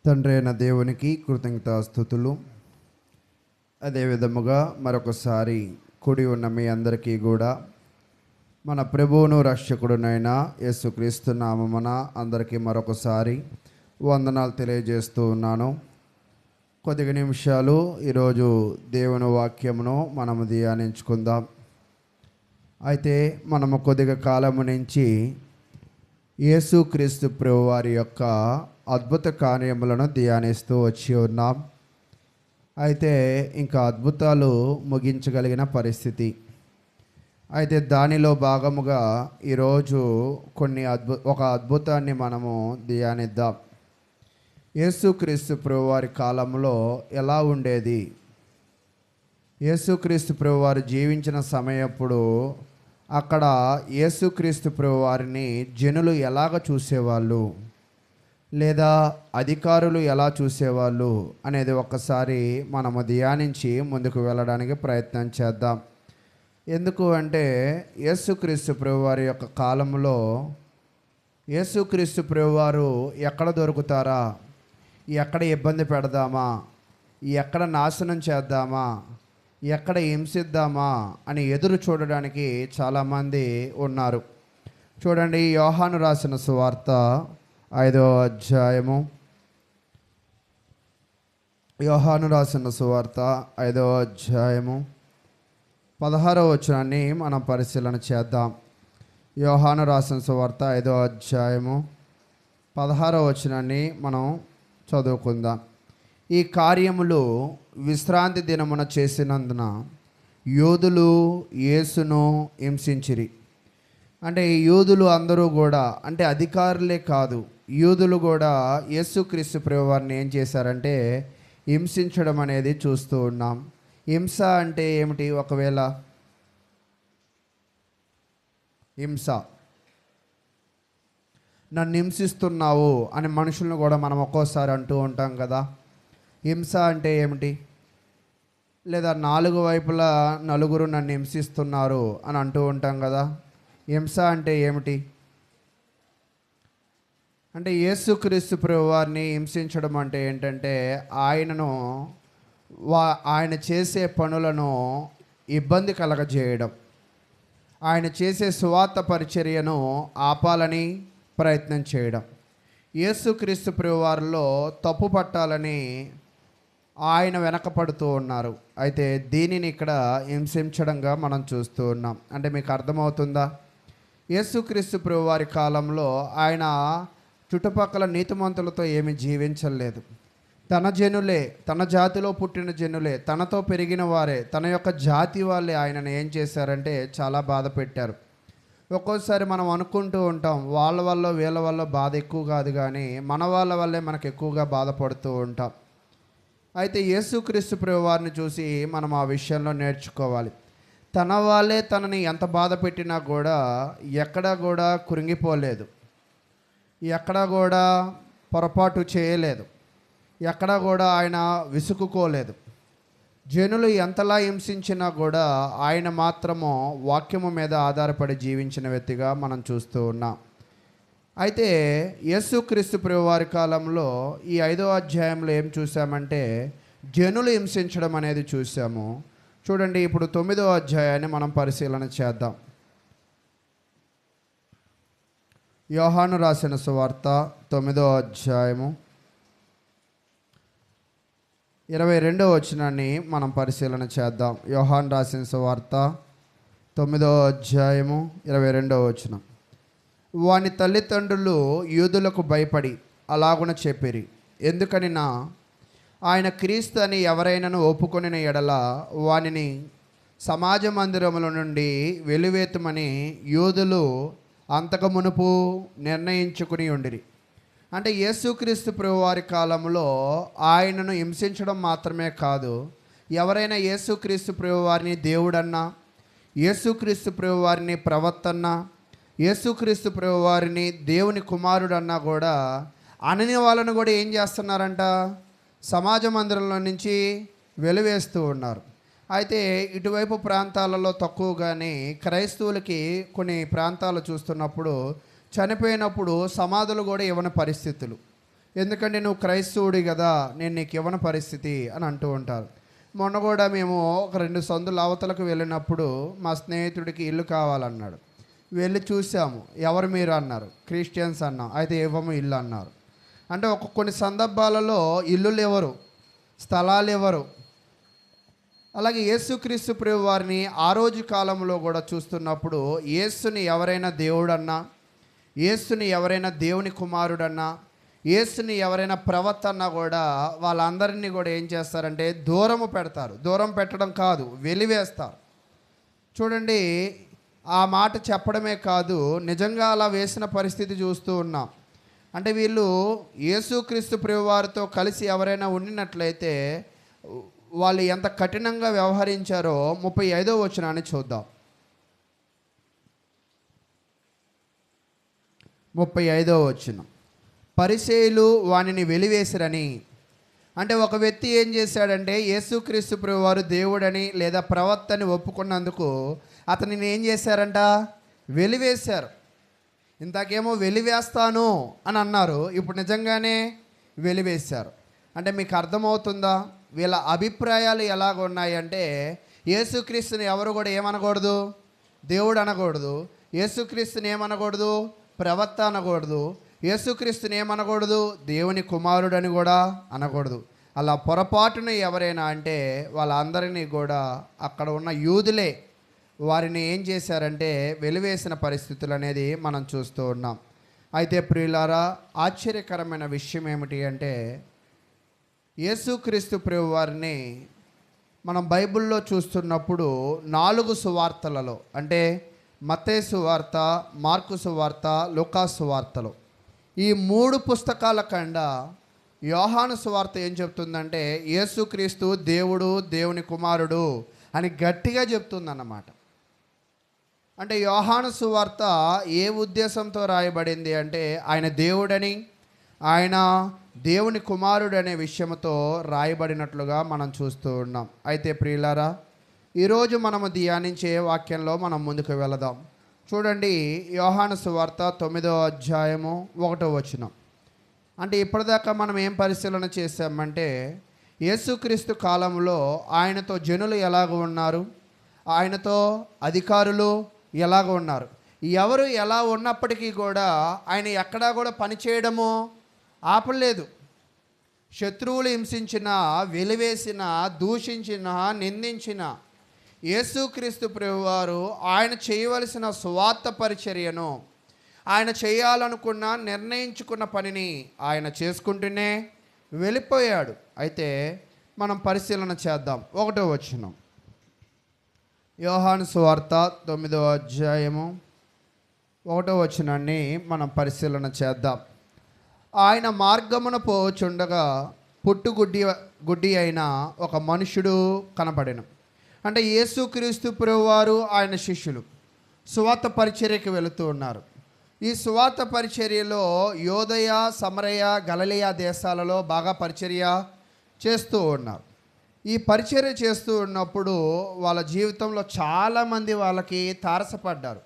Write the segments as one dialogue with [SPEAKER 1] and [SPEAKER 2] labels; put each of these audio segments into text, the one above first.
[SPEAKER 1] తండ్రి అయిన దేవునికి కృతజ్ఞతాస్తుతులు. అదేవిధముగా మరొకసారి కూడి ఉన్న మీ అందరికీ కూడా మన ప్రభువును రక్షకుడునైన యేసుక్రీస్తు నామమున అందరికీ మరొకసారి వందనాలు తెలియజేస్తూ ఉన్నాను. కొద్ది నిమిషాలు ఈరోజు దేవుని వాక్యమును మనము ధ్యానించుకుందాం. అయితే మనము కొద్దిగా కాలము నుంచి యేసుక్రీస్తు ప్రభు వారి యొక్క అద్భుత కార్యములను ధ్యానిస్తూ వచ్చి ఉన్నాం. అయితే ఇంకా అద్భుతాలు ముగించగలిగిన పరిస్థితి. అయితే దానిలో భాగముగా ఈరోజు ఒక అద్భుతాన్ని మనము ధ్యానిద్దాం. యేసుక్రీస్తు ప్రభు వారి కాలంలో ఎలా ఉండేది? యేసుక్రీస్తు ప్రభు వారు జీవించిన సమయప్పుడు అక్కడ యేసుక్రీస్తు ప్రభు వారిని జనులు ఎలాగ చూసేవాళ్ళు, లేదా అధికారులు ఎలా చూసేవాళ్ళు అనేది ఒక్కసారి మనము ధ్యానించి ముందుకు వెళ్ళడానికి ప్రయత్నం చేద్దాం. ఎందుకు అంటే యేసుక్రీస్తు ప్రభు వారి యొక్క కాలంలో యేసుక్రీస్తు ప్రభు వారు ఎక్కడ దొరుకుతారా, ఎక్కడ ఇబ్బంది పెడదామా, ఎక్కడ నాశనం చేద్దామా, ఎక్కడ హింసిద్దామా అని ఎదురు చూడడానికి చాలామంది ఉన్నారు. చూడండి, యోహాను రాసిన సువార్త 5వ అధ్యాయము, యోహాను రాసిన సువార్త 5వ అధ్యాయము 16వ వచనాన్ని మనం పరిశీలన చేద్దాం. యోహాను రాసిన సువార్త 5వ అధ్యాయము 16వ వచనాన్ని మనం చదువుకుందాం. ఈ కార్యములు విశ్రాంతి దినమున చేసినందున యూదులు యేసును హింసించిరి. అంటే యూదులు అందరూ కూడా, అంటే అధికారులే కాదు, యూదులు కూడా యేసుక్రీస్తు ప్రభు వారిని ఏం చేశారంటే హింసించడం అనేది చూస్తూ ఉన్నాం. హింస అంటే ఏమిటి? ఒకవేళ హింస, నన్ను హింసిస్తున్నావు అని మనుషులను కూడా మనం ఒక్కోసారి అంటూ ఉంటాం కదా. హింస అంటే ఏమిటి? లేదా నాలుగు వైపులా నలుగురు నన్ను హింసిస్తున్నారు అని అంటూ ఉంటాం కదా. హింస అంటే ఏమిటి? అంటే యేసుక్రీస్తు ప్రభు వారిని హింసించడం అంటే ఏంటంటే ఆయన చేసే పనులను ఇబ్బంది కలగజేయడం, ఆయన చేసే సువార్త పరిచర్యను ఆపాలని ప్రయత్నం చేయడం, యేసుక్రీస్తు ప్రభు వారిలో తప్పు పట్టాలని ఆయన వెనకపడుతూ ఉన్నారు. అయితే దీనిని ఇక్కడ హింసించడంగా మనం చూస్తూ ఉన్నాం. అంటే మీకు అర్థమవుతుందా? యేసుక్రీస్తు ప్రభు వారి కాలంలో ఆయన చుట్టుపక్కల నీతిమంతులతో ఏమీ జీవించలేదు. తన జనులే, తన జాతిలో పుట్టిన జనులే, తనతో పెరిగిన వారే, తన యొక్క జాతి వాళ్ళే ఆయనను ఏం చేశారంటే చాలా బాధ పెట్టారు. ఒక్కోసారి మనం అనుకుంటూ ఉంటాం, వాళ్ళ వల్ల వీళ్ళ వల్ల బాధ ఎక్కువ కాదు, కానీ మన వాళ్ళ వల్లే మనకు ఎక్కువగా బాధపడుతూ ఉంటాం. అయితే యేసుక్రీస్తు ప్రభు వారిని చూసి మనం ఆ విషయంలో నేర్చుకోవాలి. తన వాళ్ళే తనని ఎంత బాధ పెట్టినా కూడా ఎక్కడా కూడా కృంగిపోలేదు, ఎక్కడా కూడా పొరపాటు చేయలేదు, ఎక్కడా కూడా ఆయన విసుగుకోలేదు. జనులు ఎంతలా హింసించినా కూడా ఆయన మాత్రము వాక్యము మీద ఆధారపడి జీవించిన వ్యక్తిగా మనం చూస్తూ ఉన్నాం. అయితే యేసుక్రీస్తు ప్రభు వారి కాలంలో ఈ 5వ అధ్యాయంలో ఏం చూసామంటే జనులు హింసించడం అనేది చూసాము. చూడండి, ఇప్పుడు 9వ అధ్యాయాన్ని మనం పరిశీలన చేద్దాం. యోహాను రాసిన సువార్త 9వ అధ్యాయము 22వ వచనాన్ని మనం పరిశీలన చేద్దాం. యోహాను రాసిన సువార్త 9వ అధ్యాయము 22వ వచనం. వాని తల్లిదండ్రులు యూదులకు భయపడి అలాగున చెప్పిరి. ఎందుకనినా ఆయన క్రీస్తు అని ఎవరైనాను ఒప్పుకొనిన ఎడల వానిని సమాజ మందిరముల నుండి వెలివేతుమని యూదులు అంతకు మునుపు నిర్ణయించుకుని ఉండిరి. అంటే యేసుక్రీస్తు ప్రభు వారి కాలంలో ఆయనను హింసించడం మాత్రమే కాదు, ఎవరైనా యేసుక్రీస్తు ప్రభు వారిని దేవుడన్నా, యేసుక్రీస్తు ప్రభు వారిని ప్రవక్తన్నా, యేసుక్రీస్తు ప్రభు వారిని దేవుని కుమారుడు అన్నా కూడా అనని వాళ్ళను కూడా ఏం చేస్తున్నారంట? సమాజ మందిరంలో నుంచి వెలివేస్తూ ఉన్నారు. అయితే ఇటువైపు ప్రాంతాలలో తక్కువగానే క్రైస్తవులకి కొన్ని ప్రాంతాలు చూస్తున్నప్పుడు చనిపోయినప్పుడు సమాధులు కూడా ఇవ్వని పరిస్థితులు. ఎందుకంటే నువ్వు క్రైస్తవుడి కదా, నేను నీకు ఇవ్వని పరిస్థితి అని అంటూ ఉంటారు. మొన్న కూడా మేము ఒక 2 సందుల అవతలకు వెళ్ళినప్పుడు మా స్నేహితుడికి ఇల్లు కావాలన్నాడు. వెళ్ళి చూసాము. ఎవరు మీరు అన్నారు. క్రిస్టియన్స్ అన్నాం. అయితే ఇవ్వము ఇల్లు అన్నారు. అంటే కొన్ని సందర్భాలలో ఇల్లులు ఎవరు, స్థలాలు ఎవరు. అలాగే యేసుక్రీస్తు ప్రభు వారిని ఆ రోజు కాలంలో కూడా చూస్తున్నప్పుడు యేసుని ఎవరైనా దేవుడన్నా, యేసుని ఎవరైనా దేవుని కుమారుడన్నా, యేసుని ఎవరైనా ప్రవక్త అన్నా కూడా వాళ్ళందరినీ కూడా ఏం చేస్తారంటే దూరము పెడతారు. దూరం పెట్టడం కాదు, వెలివేస్తారు. చూడండి, ఆ మాట చెప్పడమే కాదు, నిజంగా అలా వేసిన పరిస్థితి చూస్తూ ఉన్నాం. అంటే వీళ్ళు యేసుక్రీస్తు ప్రభు వారితో కలిసి ఎవరైనా ఉండినట్లయితే వాళ్ళు ఎంత కఠినంగా వ్యవహరించారో 35వ వచనాన్ని చూద్దాం. 35వ వచనం. పరిసయ్యులు వానిని వెలివేసిరని. అంటే ఒక వ్యక్తి ఏం చేశాడంటే యేసుక్రీస్తు ప్రభు వారు దేవుడని లేదా ప్రవక్తని ఒప్పుకున్నందుకు అతనిని ఏం చేశారంట, వెలివేశారు. ఇంతకేమో వెలివేస్తాను అని అన్నారు, ఇప్పుడు నిజంగానే వెలివేశారు. అంటే మీకు అర్థమవుతుందా వీళ్ళ అభిప్రాయాలు ఎలాగ ఉన్నాయంటే, యేసుక్రీస్తుని ఎవరు కూడా ఏమనకూడదు, దేవుడు అనకూడదు. యేసుక్రీస్తుని ఏమనకూడదు, ప్రవక్త అనకూడదు. యేసుక్రీస్తుని ఏమనకూడదు, దేవుని కుమారుడని కూడా అనకూడదు. అలా పొరపాటున ఎవరైనా అంటే వాళ్ళందరినీ కూడా అక్కడ ఉన్న యూదులే వారిని ఏం చేశారంటే వెలివేసిన పరిస్థితులు అనేది మనం చూస్తూ ఉన్నాం. అయితే ప్రియులారా, ఆశ్చర్యకరమైన విషయం ఏమిటి అంటే యేసుక్రీస్తు ప్రభు వారిని మనం బైబిల్లో చూస్తున్నప్పుడు 4 సువార్తలలో, అంటే మత్తయి సువార్త, మార్కు సువార్త, లూకా సువార్తలు, ఈ 3 పుస్తకాల కన్నా యోహాను సువార్త ఏం చెప్తుందంటే యేసుక్రీస్తు దేవుడు, దేవుని కుమారుడు అని గట్టిగా చెప్తుందన్నమాట. అంటే యోహాను సువార్త ఏ ఉద్దేశంతో రాయబడింది అంటే ఆయన దేవుడని, ఆయన దేవుని కుమారుడు అనే విషయంతో రాయబడినట్లుగా మనం చూస్తూ ఉన్నాం. అయితే ప్రియులారా, ఈరోజు మనము ధ్యానించే వాక్యంలో మనం ముందుకు వెళదాం. చూడండి, యోహాను సువార్త 9వ అధ్యాయము 1వ వచనం. అంటే ఇప్పటిదాకా మనం ఏం పరిశీలన చేశామంటే యేసుక్రీస్తు కాలంలో ఆయనతో జనులు ఎలాగ ఉన్నారు, ఆయనతో అధికారులు ఎలాగ ఉన్నారు. ఎవరు ఎలా ఉన్నప్పటికీ కూడా ఆయన ఎక్కడా కూడా పనిచేయడము ఆపలేదు. శత్రువులు హింసించిన, వెలివేసిన, దూషించిన, నిందించిన యేసుక్రీస్తు ప్రభువారు ఆయన చేయవలసిన సువార్త పరిచర్యను, ఆయన చేయాలనుకున్న నిర్ణయించుకున్న పనిని ఆయన చేసుకుంటూనే వెళ్ళిపోయాడు. అయితే మనం పరిశీలన చేద్దాం. 1వ వచనం, యోహాను సువార్త 9వ అధ్యాయము 1వ వచనాన్ని మనం పరిశీలన చేద్దాం. ఆయన మార్గమున పోచుండగా గుడ్డి అయిన ఒక మనుషుడు కనపడెను. అంటే యేసుక్రీస్తు ప్రభువారు ఆయన శిష్యులు సువార్త పరిచర్యకి వెళుతూ ఉన్నారు. ఈ సువార్త పరిచర్యలో యోదయ, సమరయ, గలిలయ దేశాలలో బాగా పరిచర్య చేస్తూ ఉన్నారు. ఈ పరిచర్య చేస్తూ ఉన్నప్పుడు వాళ్ళ జీవితంలో చాలామంది వాళ్ళకి తారసపడ్డారు.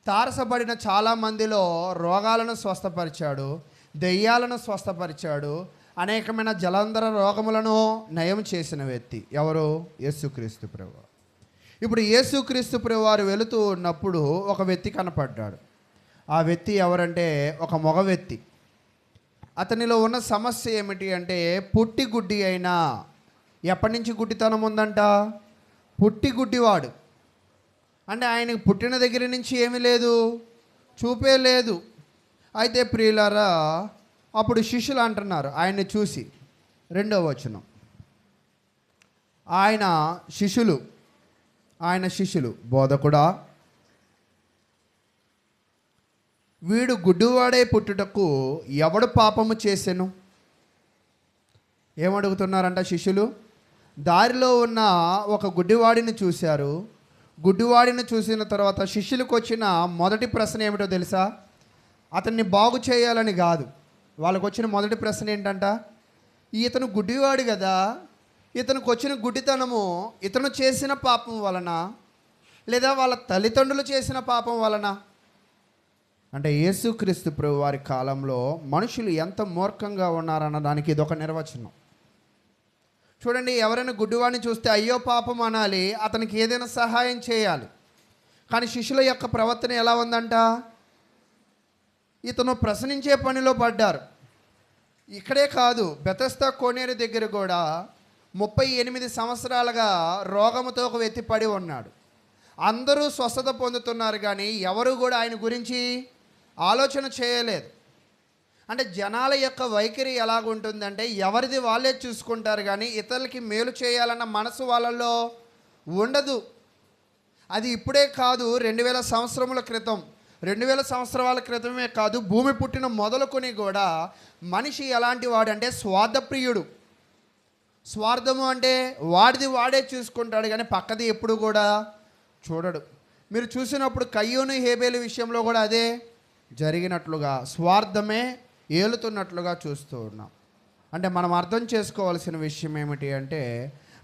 [SPEAKER 1] తారసపడిన చాలామందిలో రోగాలను స్వస్థపరిచాడు, దెయ్యాలను స్వస్థపరిచాడు, అనేకమైన జలంధర రోగములను నయం చేసిన వ్యక్తి ఎవరు? యేసుక్రీస్తు ప్రభువు. ఇప్పుడు యేసుక్రీస్తు ప్రభువు వారు వెళుతూ ఉన్నప్పుడు ఒక వ్యక్తి కనపడ్డాడు. ఆ వ్యక్తి ఎవరంటే ఒక మగ వ్యక్తి. అతనిలో ఉన్న సమస్య ఏమిటి అంటే పుట్టి గుడ్డి అయినా, ఎప్పటి నుంచి గుడ్డితనం ఉందంట? పుట్టి గుడ్డివాడు. అంటే ఆయనకు పుట్టిన దగ్గర నుంచి ఏమీ లేదు, చూపే లేదు. అయితే ప్రియులారా, అప్పుడు శిష్యులు అంటున్నారు ఆయన్ని చూసి, 2వ వచనం, ఆయన శిష్యులు బోధకుడా, వీడు గుడ్డివాడే పుట్టుటకు ఎవడు పాపము చేసెను? ఏమడుగుతున్నారంట శిష్యులు? దారిలో ఉన్న ఒక గుడ్డివాడిని చూశారు. గుడ్డివాడిని చూసిన తర్వాత శిష్యులకు వచ్చిన మొదటి ప్రశ్న ఏమిటో తెలుసా? అతన్ని బాగు చేయాలని కాదు. వాళ్ళకు వచ్చిన మొదటి ప్రశ్న ఏంటంట? ఇతను గుడ్డివాడు కదా, ఇతనికి వచ్చిన గుడ్డితనము ఇతను చేసిన పాపం వలన లేదా వాళ్ళ తల్లిదండ్రులు చేసిన పాపం వలన? అంటే యేసుక్రీస్తు ప్రభు వారి కాలంలో మనుషులు ఎంత మూర్ఖంగా ఉన్నారన్న దానికి ఇదొక నిర్వచనం. చూడండి, ఎవరైనా గుడ్డివాడిని చూస్తే అయ్యో పాపం అనాలి, అతనికి ఏదైనా సహాయం చేయాలి. కానీ శిష్యుల యొక్క ప్రవర్తన ఎలా ఉందంట? ఇతను ప్రశ్నించే పనిలో పడ్డారు. ఇక్కడే కాదు, బెతస్దా కోనేరు దగ్గర కూడా 38 సంవత్సరాలుగా రోగముతో ఒక వ్యక్తి పడి ఉన్నాడు. అందరూ స్వస్థత పొందుతున్నారు, కానీ ఎవరు కూడా ఆయన గురించి ఆలోచన చేయలేదు. అంటే జనాల యొక్క వైఖరి ఎలాగుంటుందంటే ఎవరిది వాళ్ళే చూసుకుంటారు, కానీ ఇతరులకి మేలు చేయాలన్న మనసు వాళ్ళల్లో ఉండదు. అది ఇప్పుడే కాదు, 2000 సంవత్సరముల క్రితం, 2000 సంవత్సరాల క్రితమే కాదు, భూమి పుట్టిన మొదలుకొని కూడా మనిషి ఎలాంటి వాడంటే స్వార్థప్రియుడు. స్వార్థము అంటే వాడిది వాడే చూసుకుంటాడు, కానీ పక్కది ఎప్పుడు కూడా చూడడు. మీరు చూసినప్పుడు కయ్యూను హేబేలు విషయంలో కూడా అదే జరిగినట్లుగా స్వార్థమే ఏలుతున్నట్లుగా చూస్తూ ఉన్నాం. అంటే మనం అర్థం చేసుకోవాల్సిన విషయం ఏమిటి అంటే,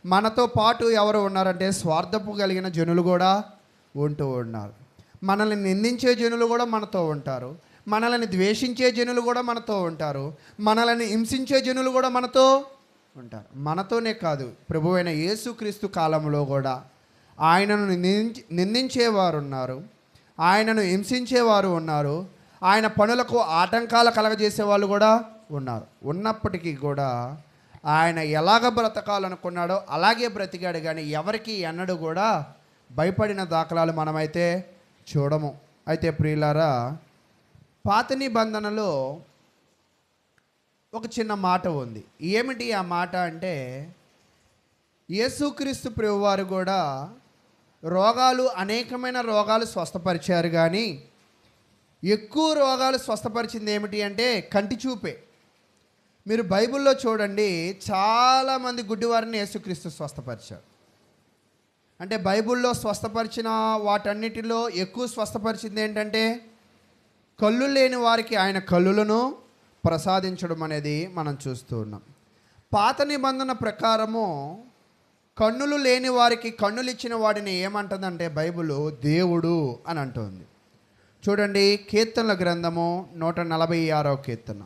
[SPEAKER 1] మనతో పాటు ఎవరు ఉన్నారంటే స్వార్థపు కలిగిన జనులు కూడా ఉంటూ ఉన్నారు. మనల్ని నిందించే జనులు కూడా మనతో ఉంటారు, మనల్ని ద్వేషించే జనులు కూడా మనతో ఉంటారు, మనల్ని హింసించే జనులు కూడా మనతో ఉంటారు. మనతోనే కాదు, ప్రభువైన యేసుక్రీస్తు కాలంలో కూడా ఆయనను నిందించేవారు ఉన్నారు, ఆయనను హింసించేవారు ఉన్నారు, ఆయన పనులకు ఆటంకాలు కలగజేసే వాళ్ళు కూడా ఉన్నారు. ఉన్నప్పటికీ కూడా ఆయన ఎలాగ బ్రతకాలనుకున్నాడో అలాగే బ్రతికాడు, కానీ ఎవరికి ఎన్నడూ కూడా భయపడిన దాఖలాలు మనమైతే చూడము. అయితే ప్రియులారా, పాత నిబంధనలో ఒక చిన్న మాట ఉంది. ఏమిటి ఆ మాట అంటే, యేసుక్రీస్తు ప్రభువారు కూడా అనేకమైన రోగాలు స్వస్థపరిచారు, కానీ ఎక్కువ రోగాలు స్వస్థపరిచింది ఏమిటి అంటే కంటి చూపే. మీరు బైబిల్లో చూడండి, చాలామంది గుడ్డివారిని యేసుక్రీస్తు స్వస్థపరిచారు. అంటే బైబిల్లో స్వస్థపరిచిన వాటన్నిటిలో ఎక్కువ స్వస్థపరిచింది ఏంటంటే కళ్ళు లేని వారికి ఆయన కళ్ళులను ప్రసాదించడం అనేది మనం చూస్తూ ఉన్నాం. పాత నిబంధన ప్రకారము కన్నులు లేని వారికి కన్నులు ఇచ్చిన వాడిని ఏమంటుందంటే బైబిల్ దేవుడు అని అంటుంది. చూడండి, కీర్తనల గ్రంథము 146వ కీర్తన.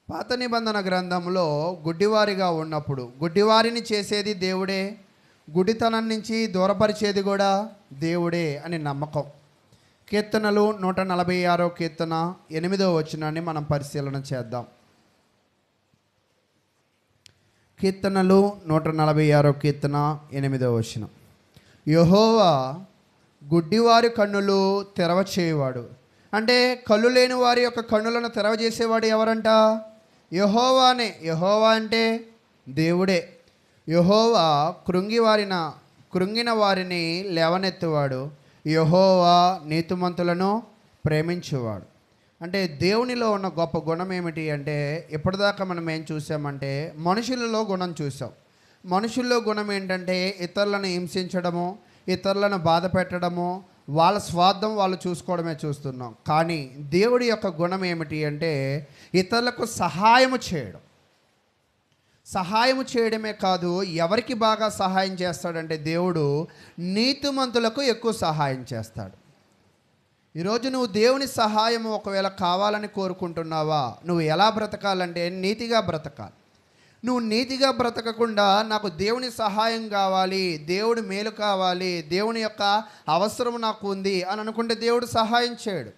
[SPEAKER 1] పాత నిబంధన గ్రంథంలో గుడ్డివారిగా ఉన్నప్పుడు గుడ్డివారిని చేసేది దేవుడే, గుడితనం నుంచి దూరపరిచేది కూడా దేవుడే అని నమ్మకం. కీర్తనలు 146వ కీర్తన 8వ వచనాన్ని మనం పరిశీలన చేద్దాం. కీర్తనలు 146వ కీర్తన 8వ వచనం. యెహోవా గుడ్డివారి కన్నులు తెరవచేయువాడు. అంటే కళ్ళు లేని వారి యొక్క కన్నులను తెరవజేసేవాడు ఎవరంట? యెహోవానే. యెహోవా అంటే దేవుడే. యెహోవా కృంగిన వారిని లేవనెత్తువాడు. యెహోవా నీతిమంతులను ప్రేమించువాడు. అంటే దేవునిలో ఉన్న గొప్ప గుణం ఏమిటి అంటే, ఇప్పటిదాకా మనం ఏం చూసామంటే మనుషులలో గుణం చూసాం. మనుషుల్లో గుణం ఏంటంటే ఇతరులను హింసించడము, ఇతరులను బాధ పెట్టడము, వాళ్ళ స్వార్థం వాళ్ళు చూసుకోవడమే చూస్తున్నాం. కానీ దేవుడి యొక్క గుణం ఏమిటి అంటే ఇతరులకు సహాయము చేయడం. సహాయము చేయడమే కాదు, ఎవరికి బాగా సహాయం చేస్తాడంటే దేవుడు నీతిమంతులకు ఎక్కువ సహాయం చేస్తాడు. ఈరోజు నువ్వు దేవుని సహాయం ఒకవేళ కావాలని కోరుకుంటున్నావా? నువ్వు ఎలా బ్రతకాలంటే నీతిగా బ్రతకాలి. నువ్వు నీతిగా బ్రతకకుండా నాకు దేవుని సహాయం కావాలి, దేవుడి మేలు కావాలి, దేవుని యొక్క అవసరం నాకు ఉంది అని అనుకుంటే దేవుడు సహాయం చేయడు.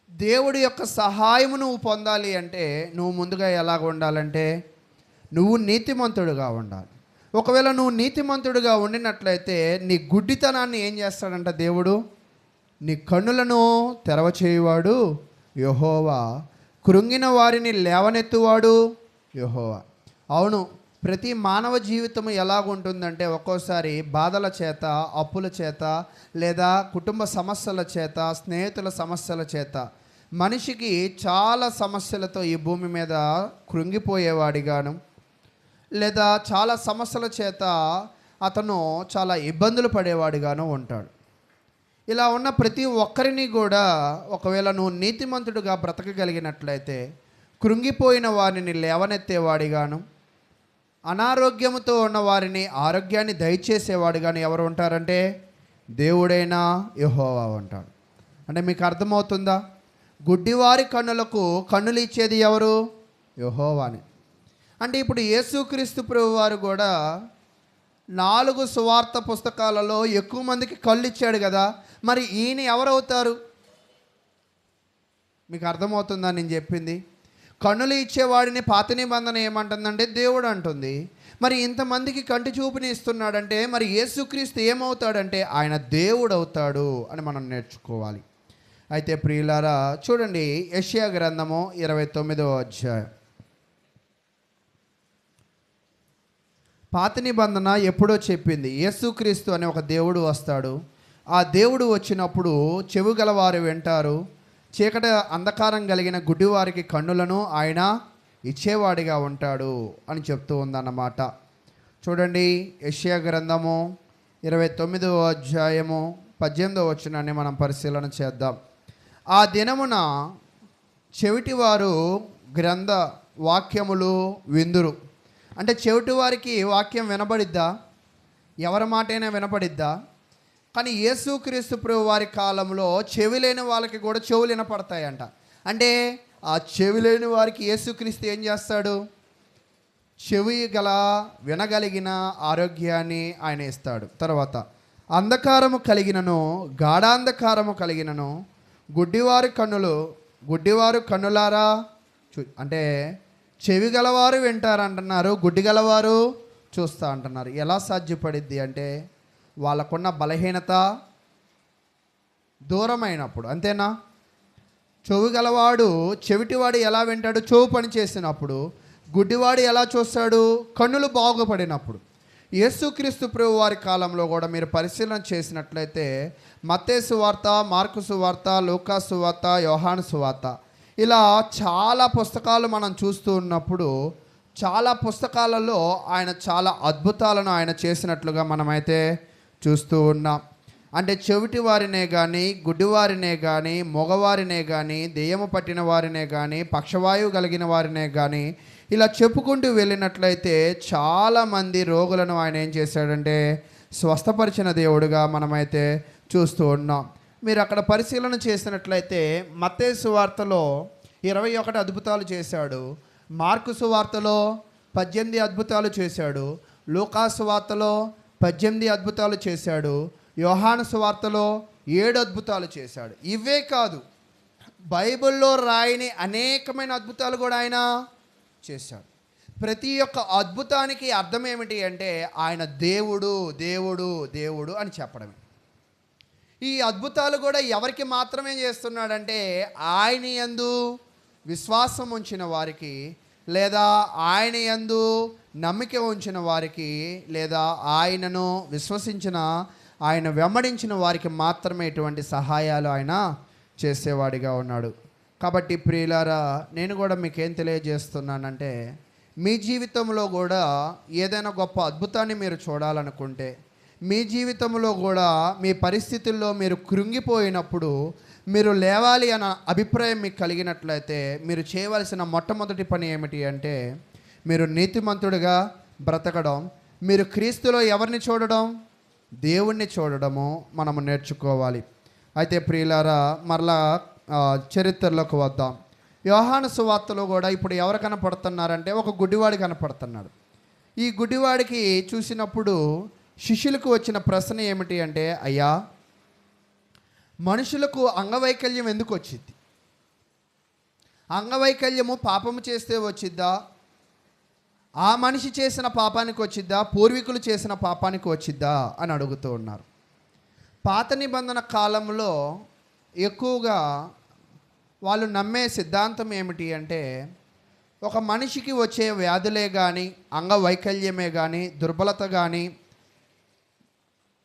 [SPEAKER 1] దేవుడి యొక్క సహాయము నువ్వు పొందాలి అంటే నువ్వు ముందుగా ఎలాగ ఉండాలంటే నువ్వు నీతిమంతుడుగా ఉండాలి. ఒకవేళ నువ్వు నీతిమంతుడుగా ఉండినట్లయితే నీ గుడ్డితనాన్ని ఏం చేస్తాడంట దేవుడు? నీ కన్నులను తెరవచేయువాడు యెహోవా, కృంగిన వారిని లేవనెత్తువాడు యెహోవా. అవును, ప్రతి మానవ జీవితం ఎలాగుంటుందంటే ఒక్కోసారి బాధల చేత, అప్పుల చేత, లేదా కుటుంబ సమస్యల చేత, స్నేహితుల సమస్యల చేత మనిషికి చాలా సమస్యలతో ఈ భూమి మీద కృంగిపోయేవాడిగాను, లేదా చాలా సమస్యల చేత అతను చాలా ఇబ్బందులు పడేవాడిగాను ఉంటాడు. ఇలా ఉన్న ప్రతి ఒక్కరిని కూడా ఒకవేళ నువ్వు నీతిమంతుడుగా బ్రతకగలిగినట్లయితే కృంగిపోయిన వారిని లేవనెత్తేవాడిగాను, అనారోగ్యంతో ఉన్న వారిని ఆరోగ్యాన్ని దయచేసేవాడిగాను ఎవరు ఉంటారంటే దేవుడైన యెహోవా అంటాడు. అంటే మీకు అర్థమవుతుందా? గుడ్డివారి కన్నులకు కన్నులు ఇచ్చేది ఎవరు? యెహోవాని. అంటే ఇప్పుడు యేసుక్రీస్తు ప్రభు వారు కూడా 4 సువార్త పుస్తకాలలో ఎక్కువ మందికి కళ్ళు ఇచ్చాడు కదా, మరి ఈయన ఎవరవుతారు? మీకు అర్థమవుతుందా నేను చెప్పింది? కన్నులు ఇచ్చేవాడిని పాత నిబంధన ఏమంటుందంటే దేవుడు అంటుంది. మరి ఇంతమందికి కంటి చూపుని ఇస్తున్నాడంటే మరి యేసుక్రీస్తు ఏమవుతాడంటే ఆయన దేవుడు అవుతాడు అని మనం నేర్చుకోవాలి. అయితే ప్రియులారా చూడండి, యెషయా గ్రంథము 29వ అధ్యాయం. పాత నిబంధన ఎప్పుడో చెప్పింది యేసుక్రీస్తు అనే ఒక దేవుడు వస్తాడు. ఆ దేవుడు వచ్చినప్పుడు చెవి గలవారు వింటారు, చీకటి అంధకారం కలిగిన గుడ్డివారికి కన్నులను ఆయన ఇచ్చేవాడిగా ఉంటాడు అని చెప్తూ ఉందన్నమాట. చూడండి, యెషయా గ్రంథము 29వ అధ్యాయము 18వ వచనాన్ని మనం పరిశీలన చేద్దాం. ఆ దినమున చెవిటివారు గ్రంథ వాక్యములు విందురు. అంటే చెవిటి వారికి వాక్యం వినబడిద్దా? ఎవరి మాటైనా వినపడిద్దా? కానీ యేసుక్రీస్తు ప్రభు వారి కాలంలో చెవి లేని వాళ్ళకి కూడా చెవులు వినపడతాయంట. అంటే ఆ చెవి లేని వారికి యేసుక్రీస్తు ఏం చేస్తాడు? చెవి గల వినగలిగిన ఆరోగ్యాన్ని ఆయన ఇస్తాడు. తర్వాత అంధకారము కలిగినను గాఢాంధకారము కలిగినను గుడ్డివారు కన్నులారా అంటే చెవి గలవారు వింటారంటున్నారు, గుడ్డి గలవారు చూస్తా అంటున్నారు. ఎలా సాధ్యపడిద్ది అంటే వాళ్ళకున్న బలహీనత దూరమైనప్పుడు, అంతేనా? చెవి గలవాడు చెవిటివాడు ఎలా వింటాడు? చెవు పని చేసినప్పుడు. గుడ్డివాడు ఎలా చూస్తాడు? కన్నులు బాగుపడినప్పుడు. యేసుక్రీస్తు ప్రభు వారి కాలంలో కూడా మీరు పరిశీలన చేసినట్లయితే మత్తయి సువార్త, మార్కు సువార్త, లూకా సువార్త, యోహాను సువార్త ఇలా చాలా పుస్తకాలు మనం చూస్తూ ఉన్నప్పుడు చాలా పుస్తకాలలో ఆయన చాలా అద్భుతాలను ఆయన చేసినట్లుగా మనమైతే చూస్తూ ఉన్నాం. అంటే చెవిటి వారినే కానీ, గుడ్డివారినే కానీ, మగవారినే కానీ, దెయ్యము పట్టిన వారినే కానీ, పక్షవాయువు కలిగిన వారినే కానీ ఇలా చెప్పుకుంటూ వెళ్ళినట్లయితే చాలామంది రోగులను ఆయన ఏం చేశాడంటే స్వస్థపరిచిన దేవుడుగా మనమైతే చూస్తూ ఉన్నాం. మీరు అక్కడ పరిశీలన చేసినట్లయితే మత్తయి సువార్తలో 21 అద్భుతాలు చేశాడు, మార్కు సువార్తలో 18 అద్భుతాలు చేశాడు, లూకా సువార్తలో 18 అద్భుతాలు చేశాడు, యోహాను సువార్తలో 7 అద్భుతాలు చేశాడు. ఇవే కాదు, బైబిల్లో రాయని అనేకమైన అద్భుతాలు కూడా ఆయన చేశాడు. ప్రతి ఒక్క అద్భుతానికి అర్థం ఏమిటి అంటే ఆయన దేవుడు దేవుడు దేవుడు అని చెప్పడమే. ఈ అద్భుతాలు కూడా ఎవరికి మాత్రమే చేస్తున్నాడంటే ఆయన యందు విశ్వాసం ఉంచిన వారికి, లేదా ఆయన యందు నమ్మిక ఉంచిన వారికి, లేదా ఆయనను విశ్వసించిన ఆయన వెంబడించిన వారికి మాత్రమే ఇటువంటి సహాయాలు ఆయన చేసేవాడిగా ఉన్నాడు. కాబట్టి ప్రియులారా, నేను కూడా మీకేం తెలియజేస్తున్నానంటే మీ జీవితంలో కూడా ఏదైనా గొప్ప అద్భుతాన్ని మీరు చూడాలనుకుంటే, మీ జీవితంలో కూడా మీ పరిస్థితుల్లో మీరు కృంగిపోయినప్పుడు మీరు లేవాలి అన్న అభిప్రాయం మీకు కలిగినట్లయితే మీరు చేయవలసిన మొట్టమొదటి పని ఏమిటి అంటే మీరు నీతిమంతుడిగా బ్రతకడం, మీరు క్రీస్తులో ఎవరిని చూడడం? దేవుణ్ణి చూడడము మనము నేర్చుకోవాలి. అయితే ప్రియులారా, మరలా చరిత్రలోకి వద్దాం. యోహాను సువార్తలో కూడా ఇప్పుడు ఎవరు కనపడుతున్నారంటే ఒక గుడ్డివాడు కనపడుతున్నాడు. ఈ గుడ్డివాడికి చూసినప్పుడు శిష్యులకు వచ్చిన ప్రశ్న ఏమిటి అంటే, అయ్యా, మనుషులకు అంగవైకల్యం ఎందుకు వచ్చింది? అంగవైకల్యము పాపము చేస్తే వచ్చిద్దా? ఆ మనిషి చేసిన పాపానికి వచ్చిద్దా? పూర్వీకులు చేసిన పాపానికి వచ్చిద్దా అని అడుగుతూ ఉన్నారు. పాత నిబంధన కాలంలో ఎక్కువగా వాళ్ళు నమ్మే సిద్ధాంతం ఏమిటి అంటే ఒక మనిషికి వచ్చే వ్యాధులే కానీ, అంగవైకల్యమే కానీ, దుర్బలత కానీ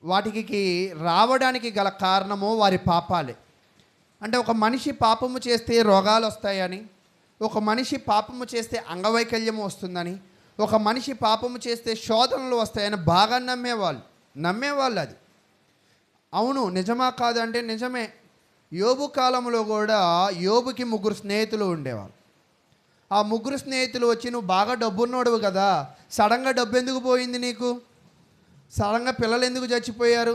[SPEAKER 1] వాటికి రావడానికి గల కారణము వారి పాపాలే. అంటే ఒక మనిషి పాపము చేస్తే రోగాలు వస్తాయని, ఒక మనిషి పాపము చేస్తే అంగవైకల్యము వస్తుందని, ఒక మనిషి పాపము చేస్తే శోధనలు వస్తాయని బాగా నమ్మేవాళ్ళు అది. అవును, నిజమా కాదు అంటే నిజమే. యోబు కాలంలో కూడా యోబుకి 3 స్నేహితులు ఉండేవాళ్ళు. ఆ 3 స్నేహితులు వచ్చి, నువ్వు బాగా డబ్బున్నోడువు కదా, సడన్గా డబ్బు ఎందుకు పోయింది నీకు? సడన్గా పిల్లలు ఎందుకు చచ్చిపోయారు?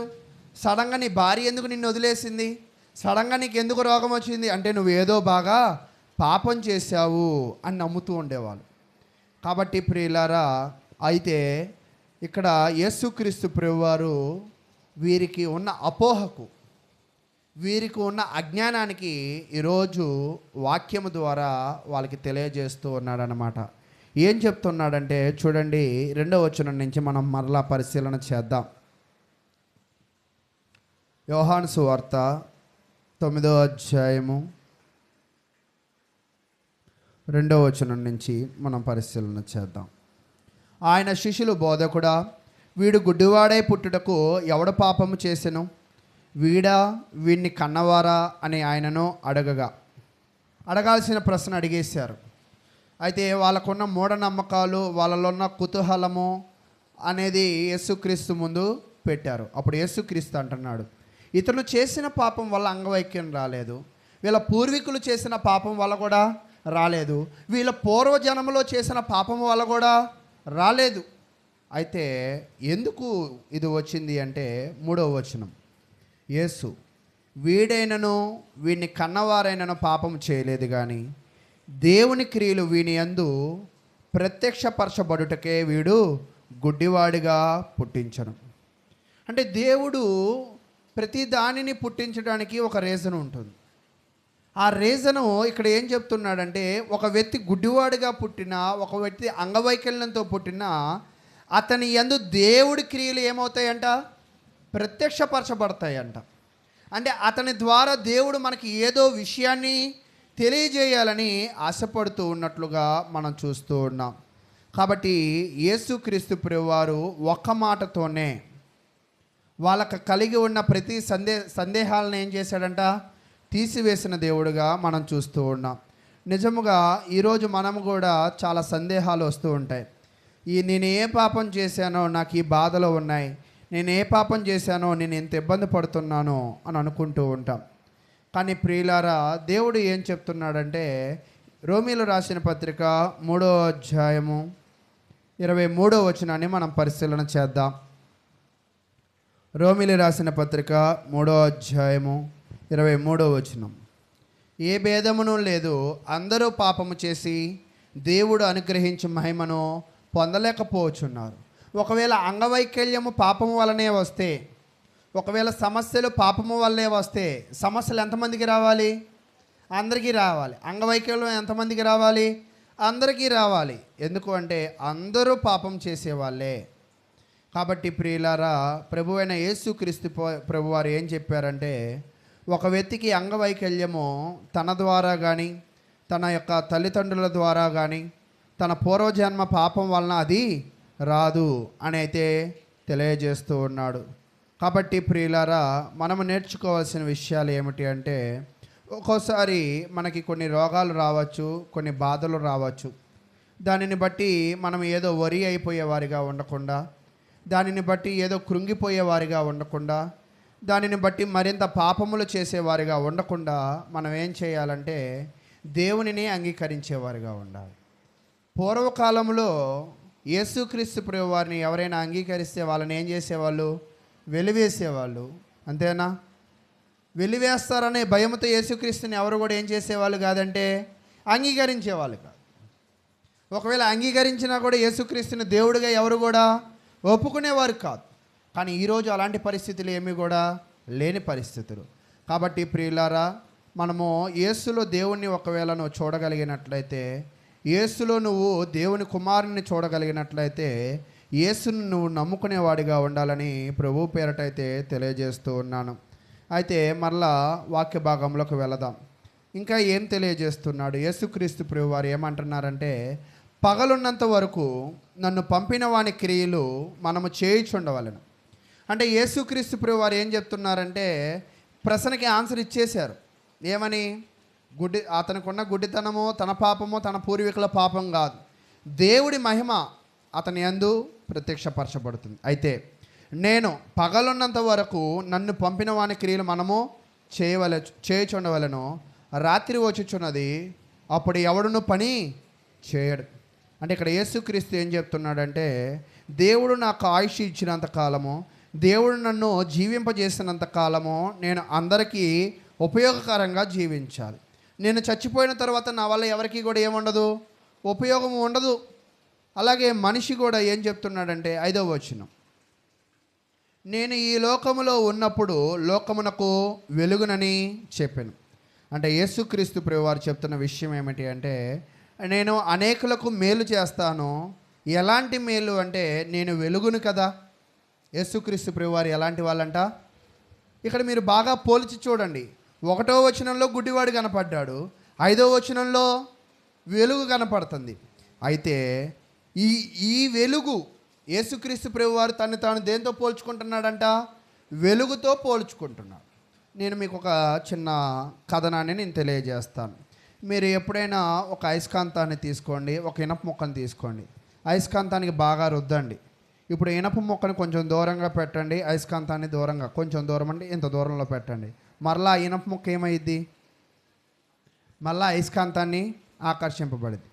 [SPEAKER 1] సడన్గా నీ భార్య ఎందుకు నిన్ను వదిలేసింది, సడన్గా నీకు ఎందుకు రోగం వచ్చింది అంటే నువ్వు ఏదో బాగా పాపం చేశావు అని నమ్ముతూ ఉండేవాళ్ళు. కాబట్టి ప్రియులారా, అయితే ఇక్కడ యేసుక్రీస్తు ప్రభువారు వీరికి ఉన్న అపోహకు, వీరికి ఉన్న అజ్ఞానానికి ఈరోజు వాక్యము ద్వారా వాళ్ళకి తెలియజేస్తూ ఉన్నాడనమాట. ఏం చెప్తున్నాడంటే చూడండి, 2వ వచనం నుంచి మనం మరలా పరిశీలన చేద్దాం. యోహాను సువార్త 9వ అధ్యాయము 2వ వచనం నుంచి మనం పరిశీలన చేద్దాం. ఆయన శిష్యులు, బోధకుడా, వీడు గుడ్డివాడై పుట్టుటకు ఎవడు పాపము చేసెను, వీడా వీడిని కన్నవారా అని ఆయనను అడగాల్సిన ప్రశ్న అడిగేశారు. అయితే వాళ్ళకున్న మూఢనమ్మకాలు, వాళ్ళలో ఉన్న కుతూహలము అనేది యేసుక్రీస్తు ముందు పెట్టారు. అప్పుడు యేసుక్రీస్తు అంటున్నాడు, ఇతను చేసిన పాపం వల్ల అంగవైక్యం రాలేదు, వీళ్ళ పూర్వీకులు చేసిన పాపం వల్ల కూడా రాలేదు, వీళ్ళ పూర్వజన్మలో చేసిన పాపం వల్ల కూడా రాలేదు. అయితే ఎందుకు ఇది వచ్చింది అంటే 3వ వచనం, యేసు, వీడైనను వీడిని కన్నవారైనను పాపం చేయలేదు, కానీ దేవుని క్రియలు వీని యందు ప్రత్యక్షపరచబడుటకే వీడు గుడ్డివాడిగా పుట్టించను. అంటే దేవుడు ప్రతి దానిని పుట్టించడానికి ఒక రీజన్ ఉంటుంది. ఆ రీజను ఇక్కడ ఏం చెప్తున్నాడంటే, ఒక వ్యక్తి గుడ్డివాడిగా పుట్టినా, ఒక వ్యక్తి అంగవైకల్యంతో పుట్టినా, అతని యందు దేవుడి క్రియలు ఏమవుతాయంట, ప్రత్యక్షపరచబడతాయంట. అంటే అతని ద్వారా దేవుడు మనకి ఏదో విషయాన్ని తెలియజేయాలని ఆశపడుతూ ఉన్నట్లుగా మనం చూస్తూ ఉన్నాం. కాబట్టి యేసుక్రీస్తు ప్రభువారు ఒక్క మాటతోనే వాళ్ళకు కలిగి ఉన్న ప్రతి సందేహాలను ఏం చేశాడంట, తీసివేసిన దేవుడుగా మనం చూస్తూ ఉన్నాం. నిజముగా ఈరోజు మనము కూడా చాలా సందేహాలు వస్తూ ఉంటాయి. నేను ఏ పాపం చేశానో నాకు ఈ బాధలు ఉన్నాయి, నేను ఏ పాపం చేశానో నేను ఎంత ఇబ్బంది పడుతున్నానో అని అనుకుంటూ ఉంటాం. కానీ ప్రియులారా, దేవుడు ఏం చెప్తున్నాడంటే, రోమీలు రాసిన పత్రిక 3వ అధ్యాయము 23వ వచనాన్ని మనం పరిశీలన చేద్దాం. రోమీలు రాసిన పత్రిక 3వ అధ్యాయము 23వ వచనం, ఏ భేదమును లేదు, అందరూ పాపము చేసి దేవుడు అనుగ్రహించే మహిమను పొందలేకపోవచ్చున్నారు. ఒకవేళ అంగవైకల్యము పాపము వలనే వస్తే, ఒకవేళ సమస్యలు పాపము వల్లే వస్తే, సమస్యలు ఎంతమందికి రావాలి, అందరికీ రావాలి. అంగవైకల్యం ఎంతమందికి రావాలి, అందరికీ రావాలి. ఎందుకు అంటే అందరూ పాపం చేసేవాళ్ళే. కాబట్టి ప్రియులారా, ప్రభువైన యేసుక్రీస్తు ప్రభువారు ఏం చెప్పారంటే, ఒక వ్యక్తికి అంగవైకల్యము తన ద్వారా కానీ, తన యొక్క తల్లిదండ్రుల ద్వారా కానీ, తన పూర్వజన్మ పాపం వలన అది రాదు అని అయితే తెలియజేస్తూ ఉన్నాడు. కాబట్టి ప్రియులారా, మనము నేర్చుకోవాల్సిన విషయాలు ఏమిటి అంటే, ఒక్కోసారి మనకి కొన్ని రోగాలు రావచ్చు, కొన్ని బాధలు రావచ్చు. దానిని బట్టి మనం ఏదో వరి అయిపోయేవారిగా ఉండకుండా, దానిని బట్టి ఏదో కృంగిపోయేవారిగా ఉండకుండా, దానిని బట్టి మరింత పాపములు చేసేవారిగా ఉండకుండా మనం ఏం చేయాలంటే దేవునిని అంగీకరించేవారిగా ఉండాలి. పూర్వకాలంలో యేసుక్రీస్తు ప్రభువారిని ఎవరైనా అంగీకరిస్తే వాళ్ళని ఏం చేసేవాళ్ళు, వెలివేసేవాళ్ళు. అంతేనా? వెలివేస్తారనే భయంతో యేసుక్రీస్తుని ఎవరు కూడా ఏం చేసేవాళ్ళు కాదంటే అంగీకరించేవాళ్ళు కాదు. ఒకవేళ అంగీకరించినా కూడా యేసుక్రీస్తుని దేవుడిగా ఎవరు కూడా ఒప్పుకునేవారు కాదు. కానీ ఈరోజు అలాంటి పరిస్థితులు ఏమీ కూడా లేని పరిస్థితులు. కాబట్టి ప్రియులారా, మనము యేసులో దేవుణ్ణి ఒకవేళ నువ్వు చూడగలిగినట్లయితే, యేసులో నువ్వు దేవుని కుమారుని చూడగలిగినట్లయితే, యేసును నువ్వు నమ్ముకునేవాడిగా ఉండాలని ప్రభు పేరటైతే తెలియజేస్తూ ఉన్నాను. అయితే మరలా వాక్య భాగంలోకి వెళదాం. ఇంకా ఏం తెలియజేస్తున్నాడు యేసుక్రీస్తు ప్రభు వారు ఏమంటున్నారంటే, పగలున్నంత వరకు నన్ను పంపిన వాని క్రియలు మనము చేయుచుండవలెను. అంటే యేసుక్రీస్తు ప్రభు వారు ఏం చెప్తున్నారంటే, ప్రశ్నకి ఆన్సర్ ఇచ్చేశారు. ఏమని? అతనికి గుడ్డితనమో తన పాపమో తన పూర్వీకుల పాపం కాదు, దేవుడి మహిమ అతని యందు ప్రత్యక్షపరచబడుతుంది. అయితే నేను పగలున్నంత వరకు నన్ను పంపిన వాని క్రియలు మనము చేయుచుండవలెను, రాత్రి వచ్చుచున్నది, అప్పుడు ఎవడును పని చేయడు. అంటే ఇక్కడ యేసుక్రీస్తు ఏం చెప్తున్నాడంటే, దేవుడు నాకు ఆయుష్ ఇచ్చినంత కాలము, దేవుడు నన్ను జీవింపజేసినంత కాలము నేను అందరికీ ఉపయోగకరంగా జీవించాలి. నేను చచ్చిపోయిన తర్వాత నా వల్ల ఎవరికి కూడా ఏముండదు, ఉపయోగం ఉండదు. అలాగే మనిషి కూడా ఏం చెప్తున్నాడంటే 5వ వచనం, నేను ఈ లోకములో ఉన్నప్పుడు లోకమునకు వెలుగునని చెప్పాను. అంటే యేసుక్రీస్తు ప్రభువారు చెప్తున్న విషయం ఏమిటి అంటే, నేను అనేకులకు మేలు చేస్తాను. ఎలాంటి మేలు అంటే నేను వెలుగును కదా. యేసుక్రీస్తు ప్రభువారు ఎలాంటి వాళ్ళంట? ఇక్కడ మీరు బాగా పోల్చి చూడండి. 1వ వచనంలో గుడ్డివాడు కనపడ్డాడు, 5వ వచనంలో వెలుగు కనపడుతుంది. అయితే ఈ వెలుగు యేసుక్రీస్తు ప్రభువారు తను తాను దేంతో పోల్చుకుంటున్నాడంట? వెలుగుతో పోల్చుకుంటున్నాడు. నేను మీకు ఒక చిన్న కథనాన్ని నేను తెలియజేస్తాను. మీరు ఎప్పుడైనా ఒక అయస్కాంతాన్ని తీసుకోండి, ఒక ఇనప ముక్కను తీసుకోండి, అయస్కాంతానికి బాగా రుద్దండి. ఇప్పుడు ఇనప ముక్కను కొంచెం దూరంగా పెట్టండి, అయస్కాంతాన్ని దూరంగా, కొంచెం దూరం అంటే ఇంత దూరంలో పెట్టండి. మరలా ఇనప ముక్క ఏమైద్ది? మళ్ళా అయస్కాంతాన్ని ఆకర్షింపబడింది.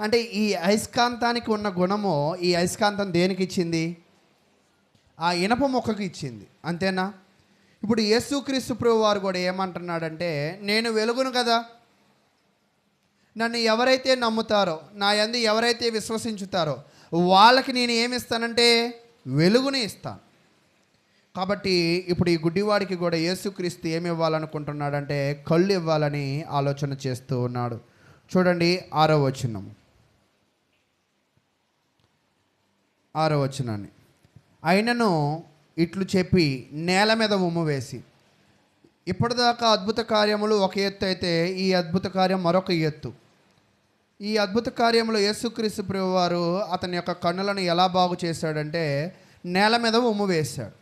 [SPEAKER 1] అంటే ఈ అయస్కాంతానికి ఉన్న గుణము ఈ అయస్కాంతం దేనికి ఇచ్చింది? ఆ ఇనప మొక్కకి ఇచ్చింది. అంతేనా? ఇప్పుడు యేసుక్రీస్తు ప్రభువారు కూడా ఏమంటున్నాడంటే, నేను వెలుగును కదా, నన్ను ఎవరైతే నమ్ముతారో, నా యందు ఎవరైతే విశ్వసించుతారో వాళ్ళకి నేను ఏమి ఇస్తానంటే వెలుగుని ఇస్తాను. కాబట్టి ఇప్పుడు ఈ గుడ్డివాడికి కూడా యేసుక్రీస్తు ఏమి ఇవ్వాలనుకుంటున్నాడంటే కళ్ళు ఇవ్వాలని ఆలోచన చేస్తూ ఉన్నాడు. చూడండి 6వ వచనాన్ని. అయినను ఇట్లు చెప్పి నేల మీద ఉమ్ము వేసి, ఇప్పటిదాకా అద్భుత కార్యములు ఒక ఎత్తు అయితే ఈ అద్భుత కార్యం మరొక ఎత్తు. ఈ అద్భుత కార్యంలో యేసుక్రీస్తు ప్రభువారు అతని యొక్క కన్నులను ఎలా బాగు చేశాడంటే నేల మీద ఉమ్ము వేశాడు.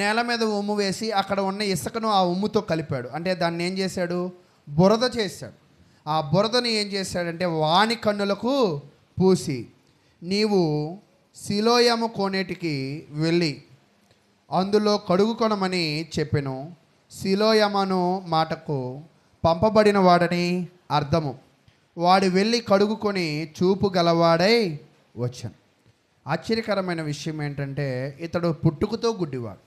[SPEAKER 1] నేల మీద ఉమ్ము వేసి అక్కడ ఉన్న ఇసుకను ఆ ఉమ్ముతో కలిపాడు. అంటే దాన్ని ఏం చేశాడు? బురద చేశాడు. ఆ బురదని ఏం చేశాడంటే వాని కన్నులకు పూసి, నీవు సిలోయము కోనేటికి వెళ్ళి అందులో కడుగుకొనమని చెప్పెను. సిలోయమను మాటకు పంపబడిన వాడని అర్థము. వాడు వెళ్ళి కడుగుకొని చూపు గలవాడై వచ్చాను. ఆశ్చర్యకరమైన విషయం ఏంటంటే ఇతడు పుట్టుకతో గుడ్డివాడు.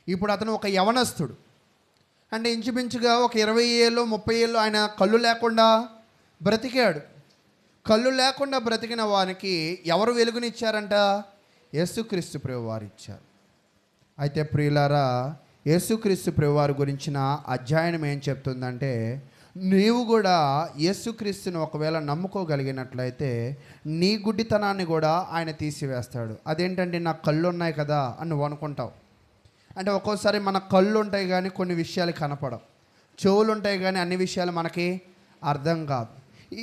[SPEAKER 1] ఇప్పుడు అతను ఒక యవనస్తుడు. అంటే ఇంచుమించుగా ఒక 20 ఏళ్ళు 30 ఏళ్ళు ఆయన కళ్ళు లేకుండా బ్రతికాడు. కళ్ళు లేకుండా బ్రతికిన వానికి ఎవరు వెలుగునిచ్చారంట? యేసుక్రీస్తు ప్రభువారు ఇచ్చారు. అయితే ప్రియులారా, యేసుక్రీస్తు ప్రభువారు గురించిన అధ్యయనం ఏం చెప్తుందంటే, నీవు కూడా యేసుక్రీస్తుని ఒకవేళ నమ్ముకోగలిగినట్లయితే నీ గుడ్డితనాన్ని కూడా ఆయన తీసివేస్తాడు. అదేంటంటే నాకు కళ్ళు ఉన్నాయి కదా అని నువ్వు అనుకుంటావు. అంటే ఒక్కోసారి మన కళ్ళు ఉంటాయి కానీ కొన్ని విషయాలు కనపడవు, చెవులు ఉంటాయి కానీ అన్ని విషయాలు మనకి అర్థం కాదు.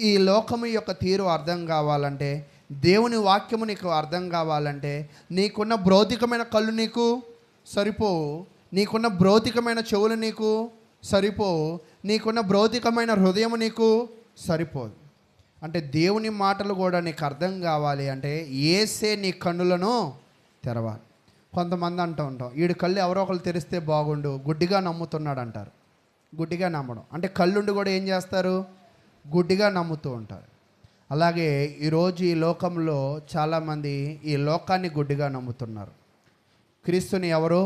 [SPEAKER 1] ఈ లోకము యొక్క తీరు అర్థం కావాలంటే, దేవుని వాక్యము నీకు అర్థం కావాలంటే నీకున్న భౌతికమైన కళ్ళు నీకు సరిపోవు, నీకున్న భౌతికమైన చెవులు నీకు సరిపోవు, నీకున్న భౌతికమైన హృదయం నీకు సరిపోదు. అంటే దేవుని మాటలు కూడా నీకు అర్థం కావాలి అంటే యేసే నీ కన్నులను తెరవాలి. కొంతమంది అంటూ ఉంటాం, వీడి కళ్ళు ఎవరో ఒకరు తెరిస్తే బాగుండు, గుడ్డిగా నమ్ముతున్నాడు అంటారు. గుడ్డిగా నమ్మడం అంటే కళ్ళుండి కూడా ఏం చేస్తారు? గుడ్డిగా నమ్ముతూ ఉంటారు. అలాగే ఈరోజు ఈ లోకంలో చాలామంది ఈ లోకాన్ని గుడ్డిగా నమ్ముతున్నారు. క్రీస్తుని ఎవరు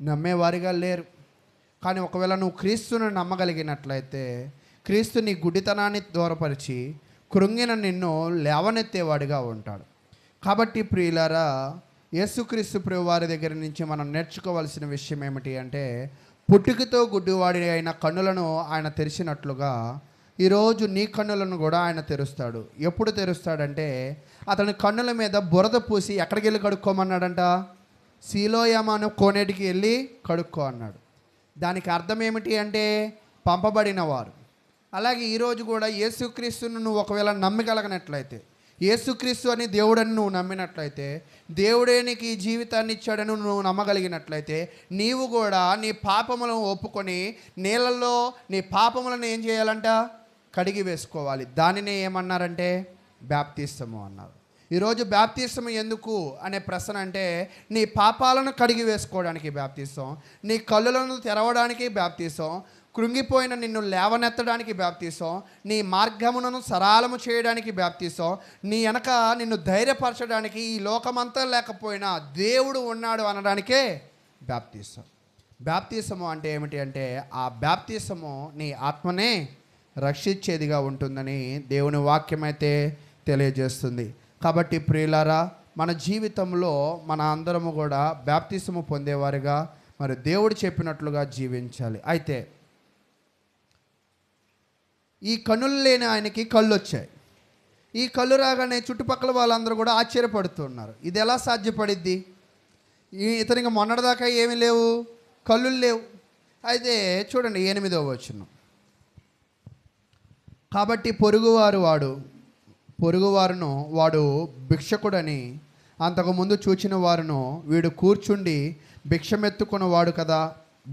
[SPEAKER 1] నమ్మేవారిగా లేరు. కానీ ఒకవేళ నువ్వు క్రీస్తుని నమ్మగలిగినట్లయితే క్రీస్తు నీ గుడ్డితనాన్ని దూరపరిచి కృంగిన నిన్ను లేవనెత్తేవాడిగా ఉంటాడు. కాబట్టి ప్రియులారా, యేసుక్రీస్తు ప్రభువారి దగ్గర నుంచి మనం నేర్చుకోవాల్సిన విషయం ఏమిటి అంటే, పుట్టుకతో గుడ్డివాడి అయిన కన్నులను ఆయన తెరిచినట్లుగా ఈరోజు నీ కన్నులను కూడా ఆయన తెరుస్తాడు. ఎప్పుడు తెరుస్తాడంటే, అతని కన్నుల మీద బురద పూసి ఎక్కడికి వెళ్ళి కడుక్కోమన్నాడంట? సిలోయమను కోనేటికి వెళ్ళి కడుక్కో అన్నాడు. దానికి అర్థం ఏమిటి అంటే పంపబడిన వారు. అలాగే ఈరోజు కూడా యేసుక్రీస్తును నువ్వు ఒకవేళ నమ్మగలిగినట్లయితే, యేసుక్రీస్తు అని దేవుడని నువ్వు నమ్మినట్లయితే, దేవుడే నీకు ఈ జీవితాన్ని ఇచ్చాడని నువ్వు నమ్మగలిగినట్లయితే, నీవు కూడా నీ పాపములను ఒప్పుకొని నీళ్ళల్లో నీ పాపములను ఏం చేయాలంట? కడిగి వేసుకోవాలి. దానినే ఏమన్నారంటే బాప్తిస్మము అన్నారు. ఈరోజు బాప్తిస్మం ఎందుకు అనే ప్రశ్న అంటే, నీ పాపాలను కడిగి వేసుకోవడానికి బాప్తిస్మం, నీ కళ్ళులను తెరవడానికి బాప్తిస్మం, కృంగిపోయిన నిన్ను లేవనెత్తడానికి బాప్తీసం, నీ మార్గమును సరళము చేయడానికి బాప్తీసం, నీ వెనక నిన్ను ధైర్యపరచడానికి, ఈ లోకమంతా లేకపోయినా దేవుడు ఉన్నాడు అనడానికే బాప్తీసం. బాప్తీసము అంటే ఏమిటి అంటే, ఆ బాప్తీసము నీ ఆత్మనే రక్షించేదిగా ఉంటుందని దేవుని వాక్యం అయితే తెలియజేస్తుంది. కాబట్టి ప్రియులారా, మన జీవితంలో మన అందరము కూడా బాప్తీసము పొందేవారుగా మరి దేవుడు చెప్పినట్లుగా జీవించాలి. అయితే ఈ కన్నులు లేని ఆయనకి కళ్ళు వచ్చాయి. ఈ కళ్ళు రాగానే చుట్టుపక్కల వాళ్ళందరూ కూడా ఆశ్చర్యపడుతున్నారు. ఇది ఎలా సాధ్యపడిద్ది? ఇతనికి మొన్నటిదాకా ఏమీ లేవు, కళ్ళు లేవు. అయితే చూడండి 8వ వచనం. కాబట్టి పొరుగువారును వాడు భిక్షకుడని అంతకుముందు చూచిన వారును, వీడు కూర్చుండి భిక్షమెత్తుకున్నవాడు కదా,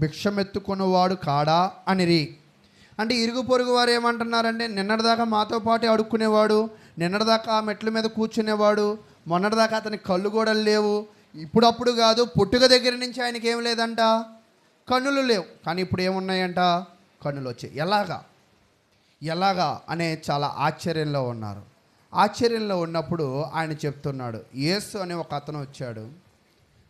[SPEAKER 1] భిక్షమెత్తుకున్నవాడు కాడా అనిరి. అంటే ఇరుగు పొరుగు వారు ఏమంటున్నారంటే, నిన్నటిదాకా మాతో పాటు అడుక్కునేవాడు, నిన్నటిదాకా ఆ మెట్ల మీద కూర్చునేవాడు, మొన్నటిదాకా అతనికి కళ్ళు కూడా లేవు, ఇప్పుడప్పుడు కాదు పుట్టుక దగ్గర నుంచి ఆయనకి ఏం లేదంట, కన్నులు లేవు. కానీ ఇప్పుడు ఏమున్నాయంట, కన్నులు వచ్చాయి. ఎలాగా అనే చాలా ఆశ్చర్యంలో ఉన్నారు. ఆశ్చర్యంలో ఉన్నప్పుడు ఆయన చెప్తున్నాడు, యేసు అనే ఒక అతను వచ్చాడు.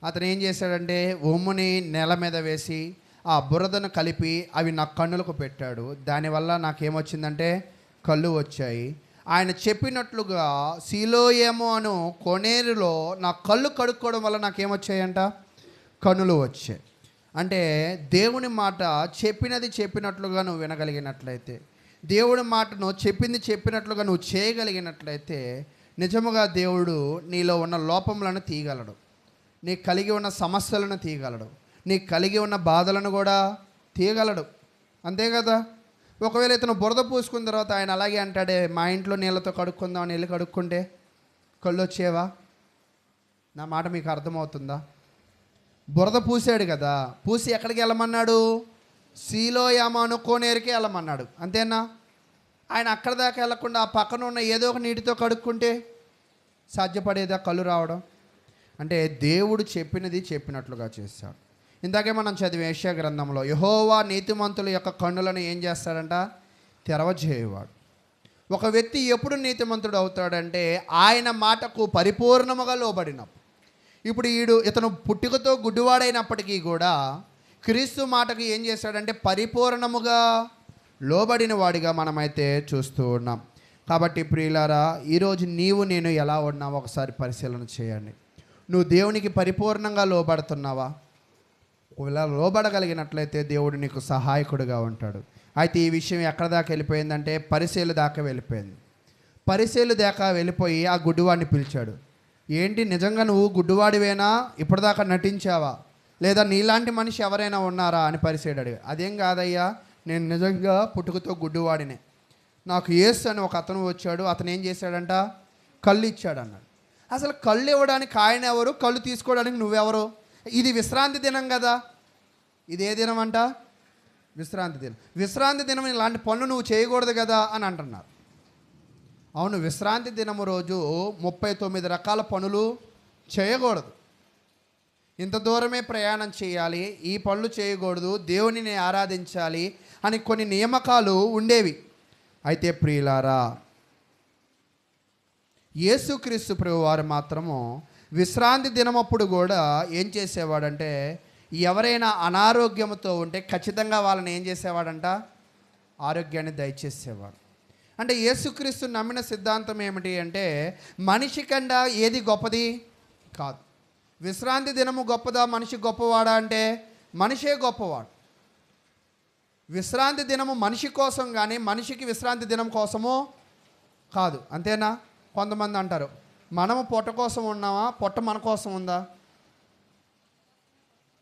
[SPEAKER 1] అతను ఏం చేశాడంటే, ఉమ్ముని నేల మీద వేసి ఆ బురదను కలిపి అవి నా కన్నులకు పెట్టాడు. దానివల్ల నాకేమొచ్చిందంటే కళ్ళు వచ్చాయి. ఆయన చెప్పినట్లుగా సిలోయేము అను కోనేరులో నా కళ్ళు కడుక్కోవడం వల్ల నాకేమొచ్చాయంట, కన్నులు వచ్చాయి. అంటే దేవుని మాట చెప్పినట్లుగా నువ్వు వినగలిగినట్లయితే, దేవుడి మాటను చెప్పినట్లుగా నువ్వు చేయగలిగినట్లయితే, నిజముగా దేవుడు నీలో ఉన్న లోపములను తీయగలడు, నీకు కలిగి ఉన్న సమస్యలను తీయగలడు, నీకు కలిగి ఉన్న బాధలను కూడా తీయగలడు. అంతే కదా. ఒకవేళ ఇతను బురద పూసుకున్న తర్వాత ఆయన అలాగే అంటాడే, మా ఇంట్లో నీళ్ళతో కడుక్కుందాం, నీళ్ళు కడుక్కుంటే కళ్ళు వచ్చేవా? నా మాట మీకు అర్థమవుతుందా? బురద పూసాడు కదా, పూసి ఎక్కడికి వెళ్ళమన్నాడు, సిలోయాము అను కోనేరుకి వెళ్ళమన్నాడు. అంతేనా? ఆయన అక్కడ దాకా వెళ్ళకుండా ఆ పక్కన ఉన్న ఏదో ఒక నీటితో కడుక్కుంటే సాధ్యపడేదా కళ్ళు రావడం? అంటే దేవుడు చెప్పినట్లుగా చేశాడు. ఇందాకే మనం చదివే యెషయా గ్రంథంలో, యెహోవా నీతిమంతుల యొక్క కన్నులను ఏం చేస్తాడంట, తెరవజేయువాడు. ఒక వ్యక్తి ఎప్పుడు నీతిమంతుడు అవుతాడంటే, ఆయన మాటకు పరిపూర్ణముగా లోబడినప్పుడు. ఇప్పుడు ఇతను పుట్టుకతో గుడ్డివాడైనప్పటికీ కూడా క్రీస్తు మాటకు ఏం చేశాడంటే పరిపూర్ణముగా లోబడిన వాడిగా మనమైతే చూస్తూ ఉన్నాం. కాబట్టి ప్రియులారా, ఈరోజు నేను ఎలా ఉన్నావో ఒకసారి పరిశీలన చేయండి. నువ్వు దేవునికి పరిపూర్ణంగా లోబడుతున్నావా? ఒకవేళ లోబడగలిగినట్లయితే దేవుడు నీకు సహాయకుడిగా ఉంటాడు. అయితే ఈ విషయం ఎక్కడ దాకా వెళ్ళిపోయిందంటే పరిశీలు దాకా వెళ్ళిపోయింది. పరిశీలు దాకా వెళ్ళిపోయి ఆ గుడ్డివాడిని పిలిచాడు. ఏంటి, నిజంగా నువ్వు గుడ్డివాడివేనా? ఇప్పటిదాకా నటించావా? లేదా నీలాంటి మనిషి ఎవరైనా ఉన్నారా అని పరిశీలి అడిగాడు. అదేం కాదయ్యా, నేను నిజంగా పుట్టుకతో గుడ్డివాడినే. నాకు యేసు అని ఒక అతను వచ్చాడు, అతను ఏం చేశాడంట, కళ్ళు ఇచ్చాడు అన్నాడు. అసలు కళ్ళు ఇవ్వడానికి ఆయన ఎవరు, కళ్ళు తీసుకోవడానికి నువ్వెవరు? ఇది విశ్రాంతి దినం కదా. ఇది ఏ దినం అంట, విశ్రాంతి దినం. విశ్రాంతి దినం ఇలాంటి పనులు నువ్వు చేయకూడదు కదా అని అంటున్నారు. అవును, విశ్రాంతి దినము రోజు 39 రకాల పనులు చేయకూడదు. ఇంత దూరమే ప్రయాణం చేయాలి, ఈ పనులు చేయకూడదు, దేవునిని ఆరాధించాలి అని కొన్ని నియామకాలు ఉండేవి. అయితే ప్రియులారా, యేసుక్రీస్తు ప్రభువారు మాత్రము విశ్రాంతి దినమప్పుడు కూడా ఏం చేసేవాడంటే, ఎవరైనా అనారోగ్యంతో ఉంటే ఖచ్చితంగా వాళ్ళని ఏం చేసేవాడంట, ఆరోగ్యాన్ని దయచేసేవాడు. అంటే యేసుక్రీస్తు నమ్మిన సిద్ధాంతం ఏమిటి అంటే, మనిషి కన్నా ఏది గొప్పది కాదు. విశ్రాంతి దినము గొప్పదా, మనిషి గొప్పవాడా అంటే మనిషే గొప్పవాడు. విశ్రాంతి దినము మనిషి కోసం కానీ మనిషికి విశ్రాంతి దినం కోసము కాదు. అంతేనా? కొంతమంది అంటారు, మనము పొట్ట కోసం ఉన్నామా, పొట్ట మన కోసం ఉందా?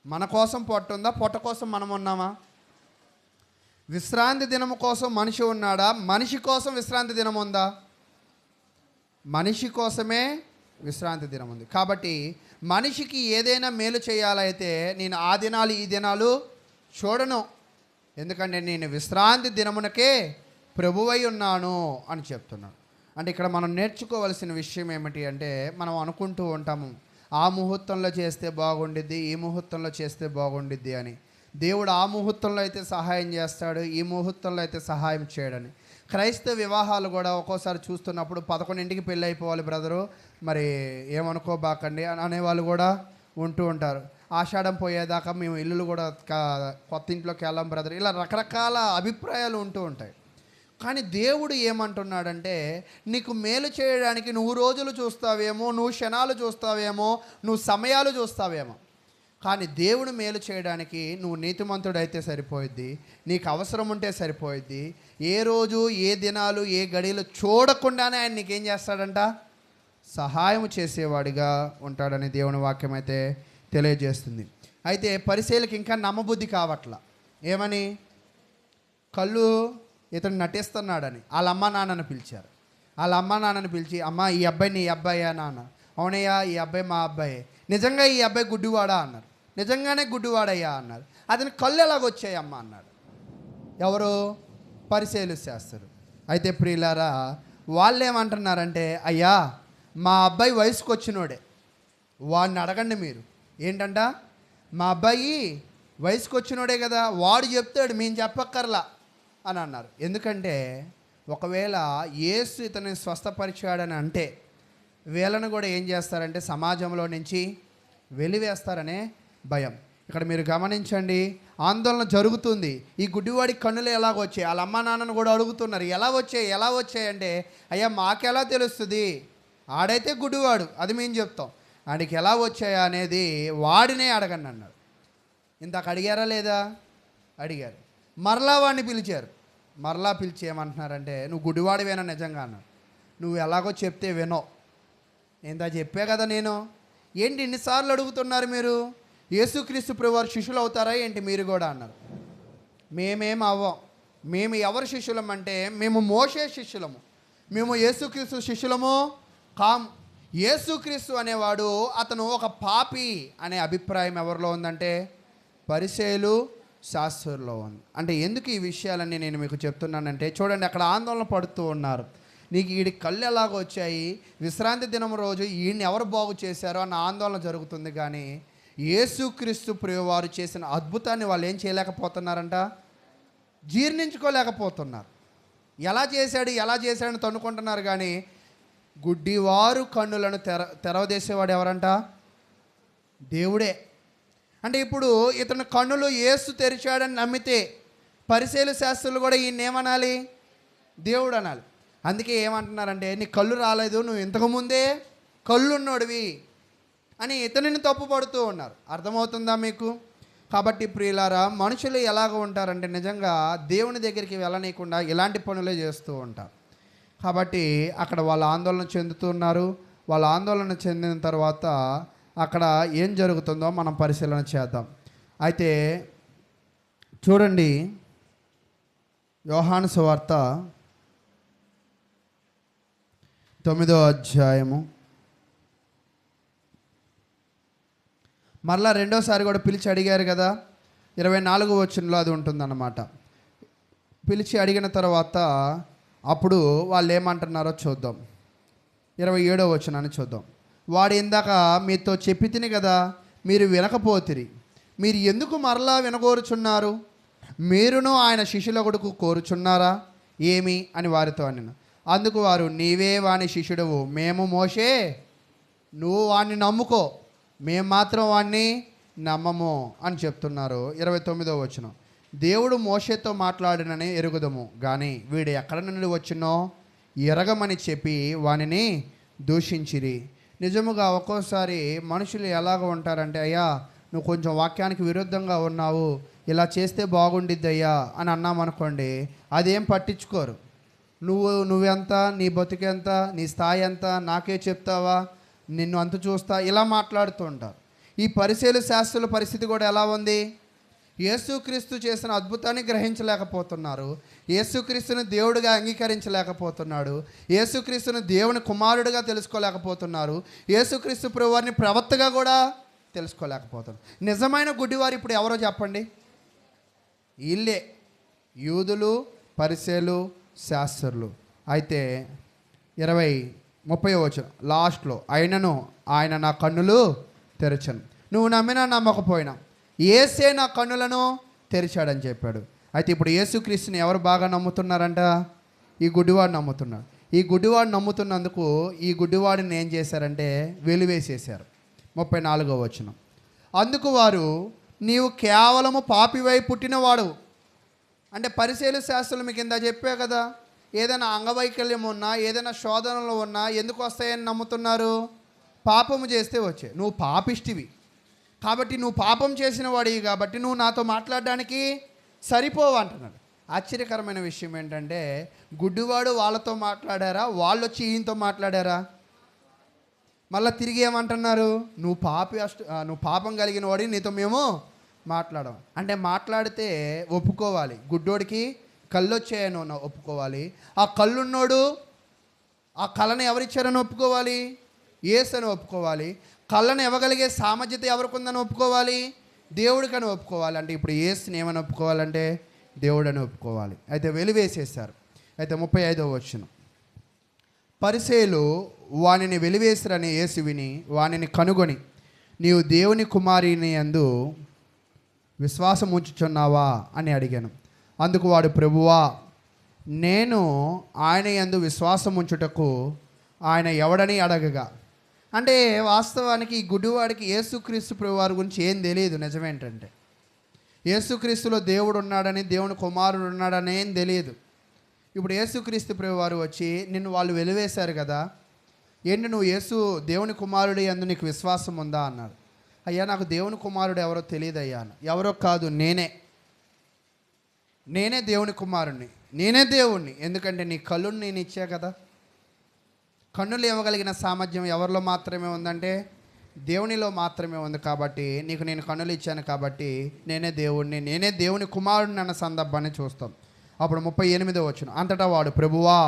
[SPEAKER 1] మన కోసం పొట్ట ఉందా, పొట్ట కోసం మనం ఉన్నామా? విశ్రాంతి దినము కోసం మనిషి ఉన్నాడా, మనిషి కోసం విశ్రాంతి దినం ఉందా? మనిషి కోసమే విశ్రాంతి దినం ఉంది. కాబట్టి మనిషికి ఏదైనా మేలు చేయాలైతే నేను ఆ దినాలు ఈ దినాలు చూడను, ఎందుకంటే నేను విశ్రాంతి దినమునకే ప్రభువై ఉన్నాను అని చెప్తున్నాను. అంటే ఇక్కడ మనం నేర్చుకోవాల్సిన విషయం ఏమిటి అంటే, మనం అనుకుంటూ ఉంటాము ఆ ముహూర్తంలో చేస్తే బాగుండిద్ది, ఈ ముహూర్తంలో చేస్తే బాగుండిద్ది అని. దేవుడు ఆ ముహూర్తంలో అయితే సహాయం చేస్తాడు, ఈ ముహూర్తంలో అయితే సహాయం చేయడని. క్రైస్తవ వివాహాలు కూడా ఒక్కోసారి చూస్తున్నప్పుడు 11ంటికి పెళ్ళి అయిపోవాలి బ్రదరు, మరి ఏమనుకోబాకండి అని అనేవాళ్ళు కూడా ఉంటూ ఉంటారు. ఆషాఢం పోయేదాకా మేము ఇల్లులు కూడా కొత్త ఇంట్లోకి వెళ్ళాం బ్రదర్, ఇలా రకరకాల అభిప్రాయాలు ఉంటూ ఉంటాయి. కానీ దేవుడు ఏమంటున్నాడంటే, నీకు మేలు చేయడానికి నువ్వు రోజులు చూస్తావేమో, నువ్వు క్షణాలు చూస్తావేమో, నువ్వు సమయాలు చూస్తావేమో, కానీ దేవుడు మేలు చేయడానికి నువ్వు నీతిమంతుడైతే సరిపోయిద్ది, నీకు అవసరం ఉంటే సరిపోయిద్ది. ఏ రోజు, ఏ దినాలు, ఏ గడియలు చూడకుండానే ఆయన నీకేం చేస్తాడంట, సహాయం చేసేవాడిగా ఉంటాడని దేవుని వాక్యం అయితే తెలియజేస్తుంది. అయితే పరిసయ్యులకు ఇంకా నమ్మబుద్ధి కావట్ల. ఏమని? కళ్ళు ఇతను నటిస్తున్నాడని వాళ్ళ అమ్మ నాన్నని పిలిచారు. వాళ్ళ అమ్మ నాన్నని పిలిచి, అమ్మ ఈ అబ్బాయి నీ అబ్బాయా నాన్న? అవునయ్యా ఈ అబ్బాయి మా అబ్బాయి. నిజంగా ఈ అబ్బాయి గుడ్డివాడా అన్నారు. నిజంగానే గుడ్డివాడయ్యా అన్నారు. అతని కళ్ళు ఎలాగొచ్చాయమ్మా అన్నాడు. ఎవరు? పరిసయ్యులు శాస్త్రులు. అయితే ప్రియులారా, వాళ్ళు ఏమంటున్నారంటే, అయ్యా మా అబ్బాయి వయసుకు వచ్చినోడే, వాడిని అడగండి మీరు. ఏంటంట? మా అబ్బాయి వయసుకు వచ్చినోడే కదా, వాడు చెప్తాడు, మేము చెప్పక్కర్లా అని అన్నారు. ఎందుకంటే ఒకవేళ యేసు ఇతన్ని స్వస్థపరిచాడని అంటే వీళ్ళను కూడా ఏం చేస్తారంటే సమాజంలో నుంచి వెలివేస్తారనే భయం. ఇక్కడ మీరు గమనించండి, ఆందోళన జరుగుతుంది. ఈ గుడ్డివాడి కన్నులు ఎలాగొచ్చాయి? వాళ్ళ అమ్మ నాన్నను కూడా అడుగుతున్నారు, ఎలా వచ్చాయి అంటే, అయ్యా మాకెలా తెలుస్తుంది, ఆడైతే గుడ్డివాడు, అది మేము చెప్తాం, ఆడికి ఎలా వచ్చాయా అనేది వాడినే అడగండి అన్నాడు. ఇందాక అడిగారా లేదా? అడిగారు. మరలా వాడిని పిలిచారు. మరలా పిలిచి ఏమంటున్నారంటే, నువ్వు గుడివాడివేనా నిజంగా అన్నాడు. నువ్వు ఎలాగో చెప్తే వినో, ఇంత చెప్పే కదా నేను. ఏంటి ఇన్నిసార్లు అడుగుతున్నారు మీరు? యేసుక్రీస్తు ప్రభువారు శిష్యులు అవుతారా ఏంటి మీరు కూడా అన్నారు. మేమేం అవ్వం. మేము ఎవరు శిష్యులం అంటే, మేము మోషే శిష్యులము, మేము యేసుక్రీస్తు శిష్యులము కాము. యేసుక్రీస్తు అనేవాడు అతను ఒక పాపి అనే అభిప్రాయం ఎవరిలో ఉందంటే పరిసయ్యులు శాస్త్రుల్లో ఉంది. అంటే ఎందుకు ఈ విషయాలన్నీ నేను మీకు చెప్తున్నానంటే, చూడండి అక్కడ ఆందోళన పడుతూ ఉన్నారు. నీకు వీడి కళ్ళు ఎలాగో వచ్చాయి, విశ్రాంతి దినం రోజు వీడిని ఎవరు బాగు చేశారో అన్న ఆందోళన జరుగుతుంది. కానీ యేసుక్రీస్తు ప్రభువారు చేసిన అద్భుతాన్ని వాళ్ళు ఏం చేయలేకపోతున్నారంట, జీర్ణించుకోలేకపోతున్నారు. ఎలా చేశాడని తన్నుకుంటున్నారు. కానీ గుడ్డివారు కన్నులను తెరవదేసేవాడు ఎవరంట? దేవుడే. అంటే ఇప్పుడు ఇతను కన్నులు యేసు తెరిచాడని నమ్మితే పరిసయ్యుల శాస్త్రులు కూడా ఈయన ఏమనాలి? దేవుడు అనాలి. అందుకే ఏమంటున్నారంటే, నీ కళ్ళు రాలేదు, నువ్వు ఇంతకుముందే కళ్ళున్నోడివి అని ఇతనిని తప్పుపడుతూ ఉన్నారు. అర్థమవుతుందా మీకు? కాబట్టి ప్రియులారా, మనుషులు ఎలాగ ఉంటారంటే నిజంగా దేవుని దగ్గరికి వెళ్ళనీయకుండా ఇలాంటి పనులే చేస్తూ ఉంటారు. కాబట్టి అక్కడ వాళ్ళు ఆందోళన చెందుతున్నారు. వాళ్ళు ఆందోళన చెందిన తర్వాత అక్కడ ఏం జరుగుతుందో మనం పరిశీలన చేద్దాం. అయితే చూడండి, యోహాను సువార్త 9వ అధ్యాయము మరలా రెండోసారి కూడా పిలిచి అడిగారు కదా, 24వ వచనంలో అది ఉంటుందన్నమాట. పిలిచి అడిగిన తర్వాత అప్పుడు వాళ్ళు ఏమంటున్నారో చూద్దాం. 27వ వచనాన్ని చూద్దాం. వాడు ఇందాక మీతో చెప్పి తిని కదా, మీరు వినకపోతిరి, మీరు ఎందుకు మరలా వినగోరుచున్నారు? మీరును ఆయన శిష్యులొకడుకు కోరుచున్నారా ఏమి అని వారితో అనిన. అందుకు వారు, నీవే వాని శిష్యుడవు, మేము మోషే, నువ్వు వాడిని నమ్ముకో, మేము మాత్రం వాడిని నమ్మము అని చెప్తున్నారు. 29వ వచనం. దేవుడు మోషేతో మాట్లాడినని ఎరుగుదము, కానీ వీడు ఎక్కడ నుండి వచ్చినో ఎరగమని చెప్పి వానిని దూషించిరి. నిజముగా ఒక్కోసారి మనుషులు ఎలాగ ఉంటారంటే, అయ్యా నువ్వు కొంచెం వాక్యానికి విరుద్ధంగా ఉన్నావు, ఇలా చేస్తే బాగుండిద్ది అయ్యా అని అన్నామనుకోండి, అదేం పట్టించుకోరు. నువ్వెంత, నీ బతుకెంత, నీ స్థాయి ఎంత, నాకే చెప్తావా, నిన్ను అంత చూస్తా, ఇలా మాట్లాడుతూ ఉంటారు. ఈ పరిసయ్యుల శాస్త్రుల పరిస్థితి కూడా ఎలా ఉంది? యేసుక్రీస్తు చేసిన అద్భుతాన్ని గ్రహించలేకపోతున్నారు, యేసుక్రీస్తుని దేవుడిగా అంగీకరించలేకపోతున్నాడు, యేసుక్రీస్తుని దేవుని కుమారుడిగా తెలుసుకోలేకపోతున్నారు, యేసుక్రీస్తు ప్రభువారిని ప్రవక్తగా కూడా తెలుసుకోలేకపోతున్నారు. నిజమైన గుడ్డివారు ఇప్పుడు ఎవరో చెప్పండి? వీళ్ళే, యూదులు, పరిసయ్యులు, శాస్త్రులు. అయితే 30వ వచనం లాస్ట్లో, అయినను ఆయన నా కన్నులు తెరచను, నువ్వు నమ్మినా నమ్మకపోయినా యేసే నా కన్నులను తెరిచాడని చెప్పాడు. అయితే ఇప్పుడు యేసుక్రీస్తుని ఎవరు బాగా నమ్ముతున్నారంట? ఈ గుడ్డివాడు నమ్ముతున్నాడు. ఈ గుడ్డివాడు నమ్ముతున్నందుకు ఈ గుడ్డివాడిని ఏం చేశారంటే వెలివేసేశారు. 34వ వచనం. అందుకు వారు, నీవు కేవలము పాపివై పుట్టినవాడు. అంటే పరిశీలి శాస్త్రులు మీకు కింద చెప్పే కదా, ఏదైనా అంగవైకల్యం ఉన్నా, ఏదైనా శోధనలు ఉన్నా ఎందుకు వస్తాయని నమ్ముతున్నారు? పాపము చేస్తే వచ్చే. నువ్వు పాపిష్టివి కాబట్టి, నువ్వు పాపం చేసిన వాడివి కాబట్టి నువ్వు నాతో మాట్లాడడానికి సరిపోవు అంటున్నాడు. ఆశ్చర్యకరమైన విషయం ఏంటంటే, గుడ్డివాడు వాళ్ళతో మాట్లాడారా, వాళ్ళు వచ్చి ఈయనతో మాట్లాడారా? మళ్ళీ తిరిగి ఏమంటున్నారు? నువ్వు పాపం కలిగిన వాడి, నీతో మేము మాట్లాడడం. అంటే మాట్లాడితే ఒప్పుకోవాలి. గుడ్డోడికి కళ్ళు వచ్చాయని ఒప్పుకోవాలి. ఆ కళ్ళున్నోడు ఆ కళను ఎవరిచ్చారని ఒప్పుకోవాలి? యేసు అని ఒప్పుకోవాలి. కళ్ళను ఇవ్వగలిగే సామర్థ్యత ఎవరికి ఉందని ఒప్పుకోవాలి? దేవుడికని ఒప్పుకోవాలి. అంటే ఇప్పుడు యేసుని ఏమని ఒప్పుకోవాలంటే దేవుడని ఒప్పుకోవాలి. అయితే వెలివేసేశారు. అయితే 35వ వచనం. పరిసయ్యులు వానిని వెలివేసిరని యేసు విని వానిని కనుగొని, నీవు దేవుని కుమారుని యందు విశ్వాసం ఉంచుచున్నావా అని అడిగాను. అందుకు వాడు, ప్రభువా, నేను ఆయన యందు విశ్వాసం ఉంచుటకు ఆయన ఎవడని అడగగా. అంటే వాస్తవానికి ఈ గుడ్డివాడికి యేసుక్రీస్తు ప్రభువారి గురించి ఏం తెలియదు. నిజమేంటంటే యేసుక్రీస్తులో దేవుడు ఉన్నాడని, దేవుని కుమారుడు ఉన్నాడని ఏం తెలియదు. ఇప్పుడు యేసుక్రీస్తు ప్రభువారు వచ్చి, నిన్ను వాళ్ళు వెలివేశారు కదా, ఏంటి నువ్వు దేవుని కుమారుడు యందు నీకు విశ్వాసం ఉందా అన్నాడు. అయ్యా, నాకు దేవుని కుమారుడు ఎవరో తెలియదు అయ్యా. ఎవరో కాదు, నేనే దేవుని కుమారుణ్ణి, నేనే దేవుణ్ణి. ఎందుకంటే నీ కళ్ళుని నేను ఇచ్చా కదా. కన్నులు ఇవ్వగలిగిన సామర్థ్యం ఎవరిలో మాత్రమే ఉందంటే దేవునిలో మాత్రమే ఉంది. కాబట్టి నీకు నేను కన్నులు ఇచ్చాను కాబట్టి నేనే దేవుణ్ణి, నేనే దేవుని కుమారుడిని అన్న సందర్భాన్ని చూస్తాం. అప్పుడు 38వ వచనం. అంతటా వాడు, ప్రభువా,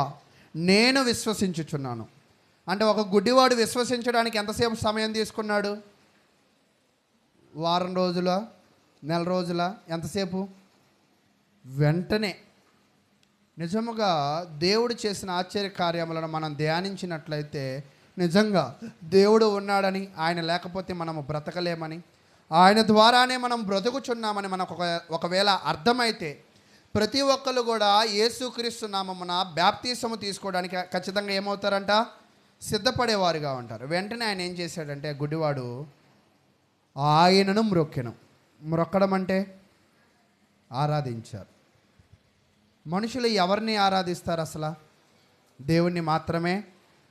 [SPEAKER 1] నేను విశ్వసించుచున్నాను. అంటే ఒక గుడ్డివాడు విశ్వసించడానికి ఎంతసేపు సమయం తీసుకున్నాడు? వారం రోజుల, నెల రోజుల, ఎంతసేపు? వెంటనే. నిజముగా దేవుడు చేసిన ఆశ్చర్య కార్యములను మనం ధ్యానించినట్లయితే నిజంగా దేవుడు ఉన్నాడని, ఆయన లేకపోతే మనము బ్రతకలేమని, ఆయన ద్వారానే మనం బ్రతుకుచున్నామని మనకు ఒకవేళ అర్థమైతే ప్రతి ఒక్కరు కూడా యేసుక్రీస్తు నామమున బాప్తిసము తీసుకోవడానికి ఖచ్చితంగా ఏమవుతారంట? సిద్ధపడేవారుగా ఉంటారు. వెంటనే ఆయన ఏం చేశాడంటే గుడ్డివాడు ఆయనను మ్రొక్కడం అంటే ఆరాధించారు. మనుషులు ఎవరిని ఆరాధిస్తారు? అసలు దేవుణ్ణి మాత్రమే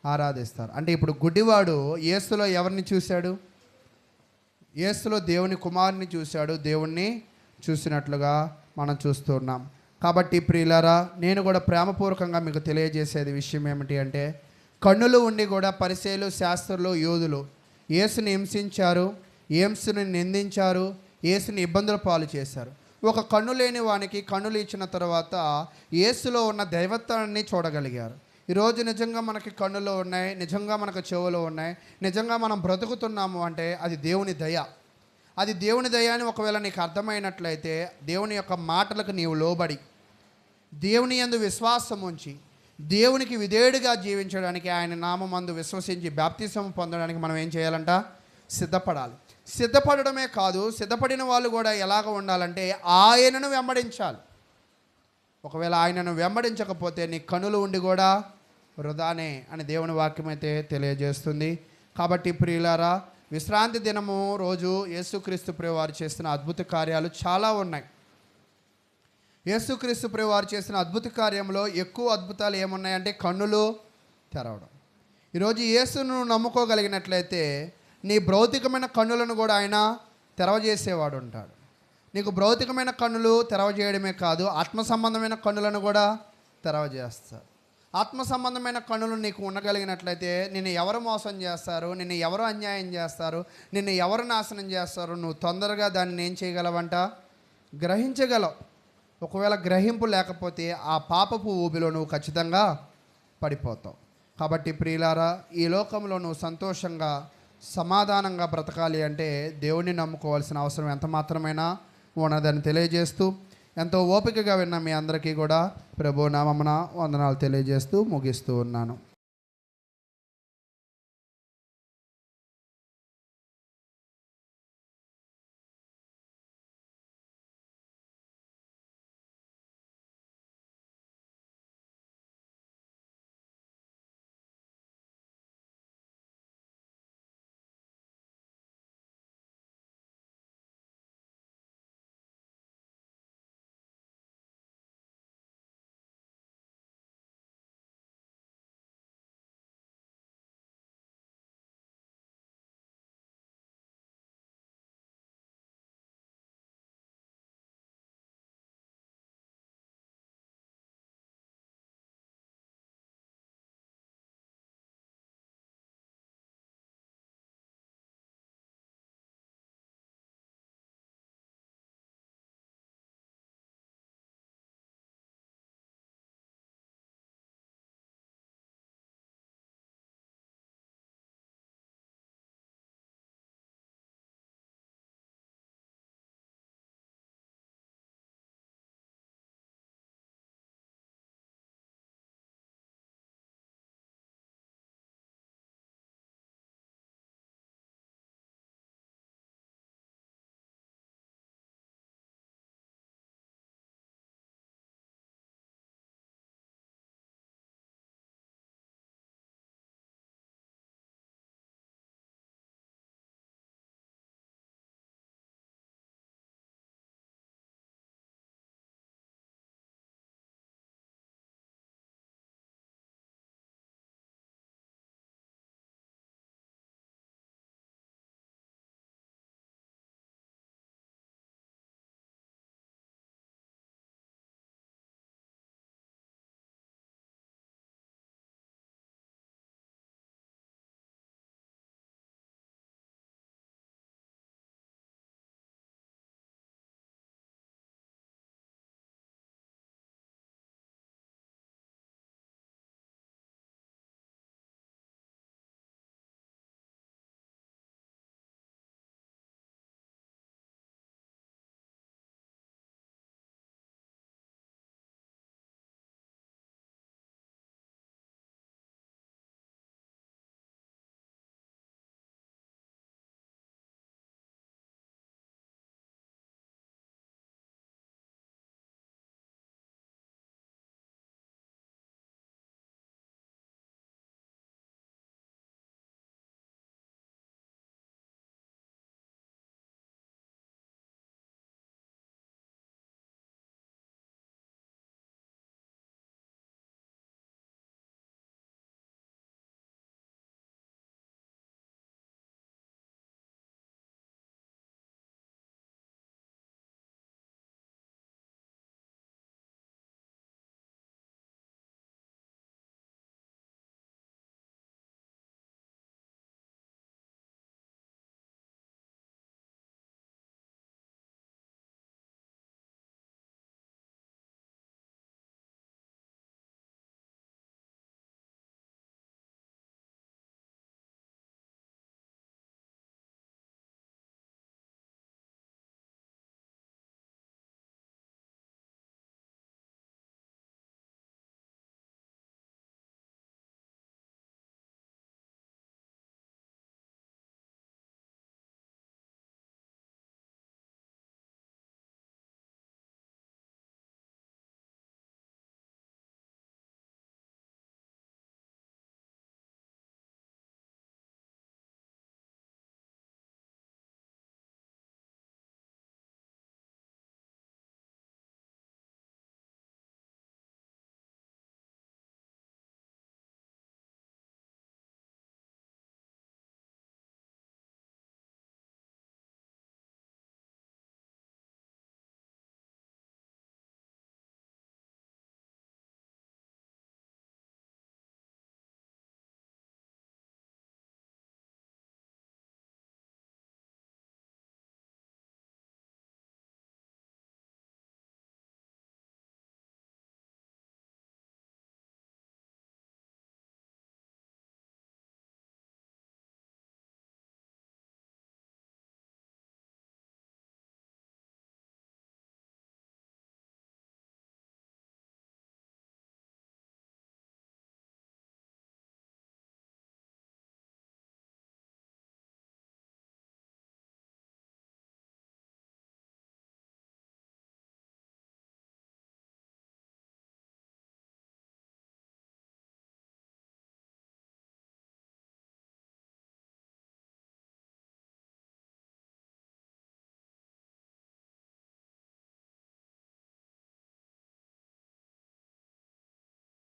[SPEAKER 1] ఆరాధిస్తారు. అంటే ఇప్పుడు గుడ్డివాడు యేసులో ఎవరిని చూశాడు? యేసులో దేవుని కుమారుని చూశాడు. దేవుణ్ణి చూసినట్లుగా మనం చూస్తున్నాం. కాబట్టి ప్రియులారా, నేను కూడా ప్రేమపూర్వకంగా మీకు తెలియజేసేది విషయం ఏమిటి అంటే, కన్నులు ఉండి కూడా పరిసయ్యులు, శాస్త్రులు, యోధులు యేసుని హింసించారు, యేసుని నిందించారు, యేసుని ఇబ్బందుల పాలు చేశారు. ఒక కన్ను లేని వానికి కన్నులు ఇచ్చిన తర్వాత యేసులో ఉన్న దైవత్వాన్ని చూడగలిగారు. ఈరోజు నిజంగా మనకి కన్నులు ఉన్నాయి, నిజంగా మనకు చెవులు ఉన్నాయి, నిజంగా మనం బ్రతుకుతున్నాము అంటే అది దేవుని దయ. అది దేవుని దయ అని ఒకవేళ నీకు అర్థమైనట్లయితే దేవుని యొక్క మాటలకు నీవు లోబడి దేవుని యందు విశ్వాసం ఉంచి దేవునికి విధేయుడిగా జీవించడానికి, ఆయన నామమందు విశ్వసించి బాప్తిసం పొందడానికి మనం ఏం చేయాలంట? సిద్ధపడాలి. సిద్ధపడమే కాదు, సిద్ధపడిన వాళ్ళు కూడా ఎలాగ ఉండాలంటే ఆయనను వెంబడించాలి. ఒకవేళ ఆయనను వెంబడించకపోతే నీ కనులు ఉండి కూడా వృధానే అని దేవుని వాక్యం అయితే తెలియజేస్తుంది. కాబట్టి ప్రియులారా, విశ్రాంతి దినము రోజు యేసుక్రీస్తు ప్రభువారు చేస్తున్న అద్భుత కార్యాలు చాలా ఉన్నాయి. యేసుక్రీస్తు ప్రభువారు చేసిన అద్భుత కార్యంలో ఎక్కువ అద్భుతాలు ఏమున్నాయంటే కన్నులు తెరవడం. ఈరోజు యేసును నమ్ముకోగలిగినట్లయితే నీ భౌతికమైన కన్నులను కూడా ఆయన తెరవజేసేవాడు ఉంటాడు. నీకు భౌతికమైన కన్నులు తెరవజేయడమే కాదు, ఆత్మ సంబంధమైన కన్నులను కూడా తెరవజేస్తారు. ఆత్మ సంబంధమైన కన్నులు నీకు ఉండగలిగినట్లయితే నిన్ను ఎవరు మోసం చేస్తారు, నిన్ను ఎవరు అన్యాయం చేస్తారు, నిన్ను ఎవరు నాశనం చేస్తారు, నువ్వు తొందరగా దాన్ని ఏం చేయగలవంట? గ్రహించగలవు. ఒకవేళ గ్రహింపు లేకపోతే ఆ పాపపు ఊబిలో నువ్వు ఖచ్చితంగా పడిపోతావు. కాబట్టి ప్రియులారా, ఈ లోకంలో నువ్వు సంతోషంగా సమాధానంగా బ్రతకాలి అంటే దేవుణ్ణి నమ్ముకోవాల్సిన అవసరం ఎంత మాత్రమైనా ఉన్నదని తెలియజేస్తూ, ఎంతో ఓపికగా విన్న మీ అందరికీ కూడా ప్రభు నామమున వందనాలు తెలియజేస్తూ ముగిస్తూ ఉన్నాను.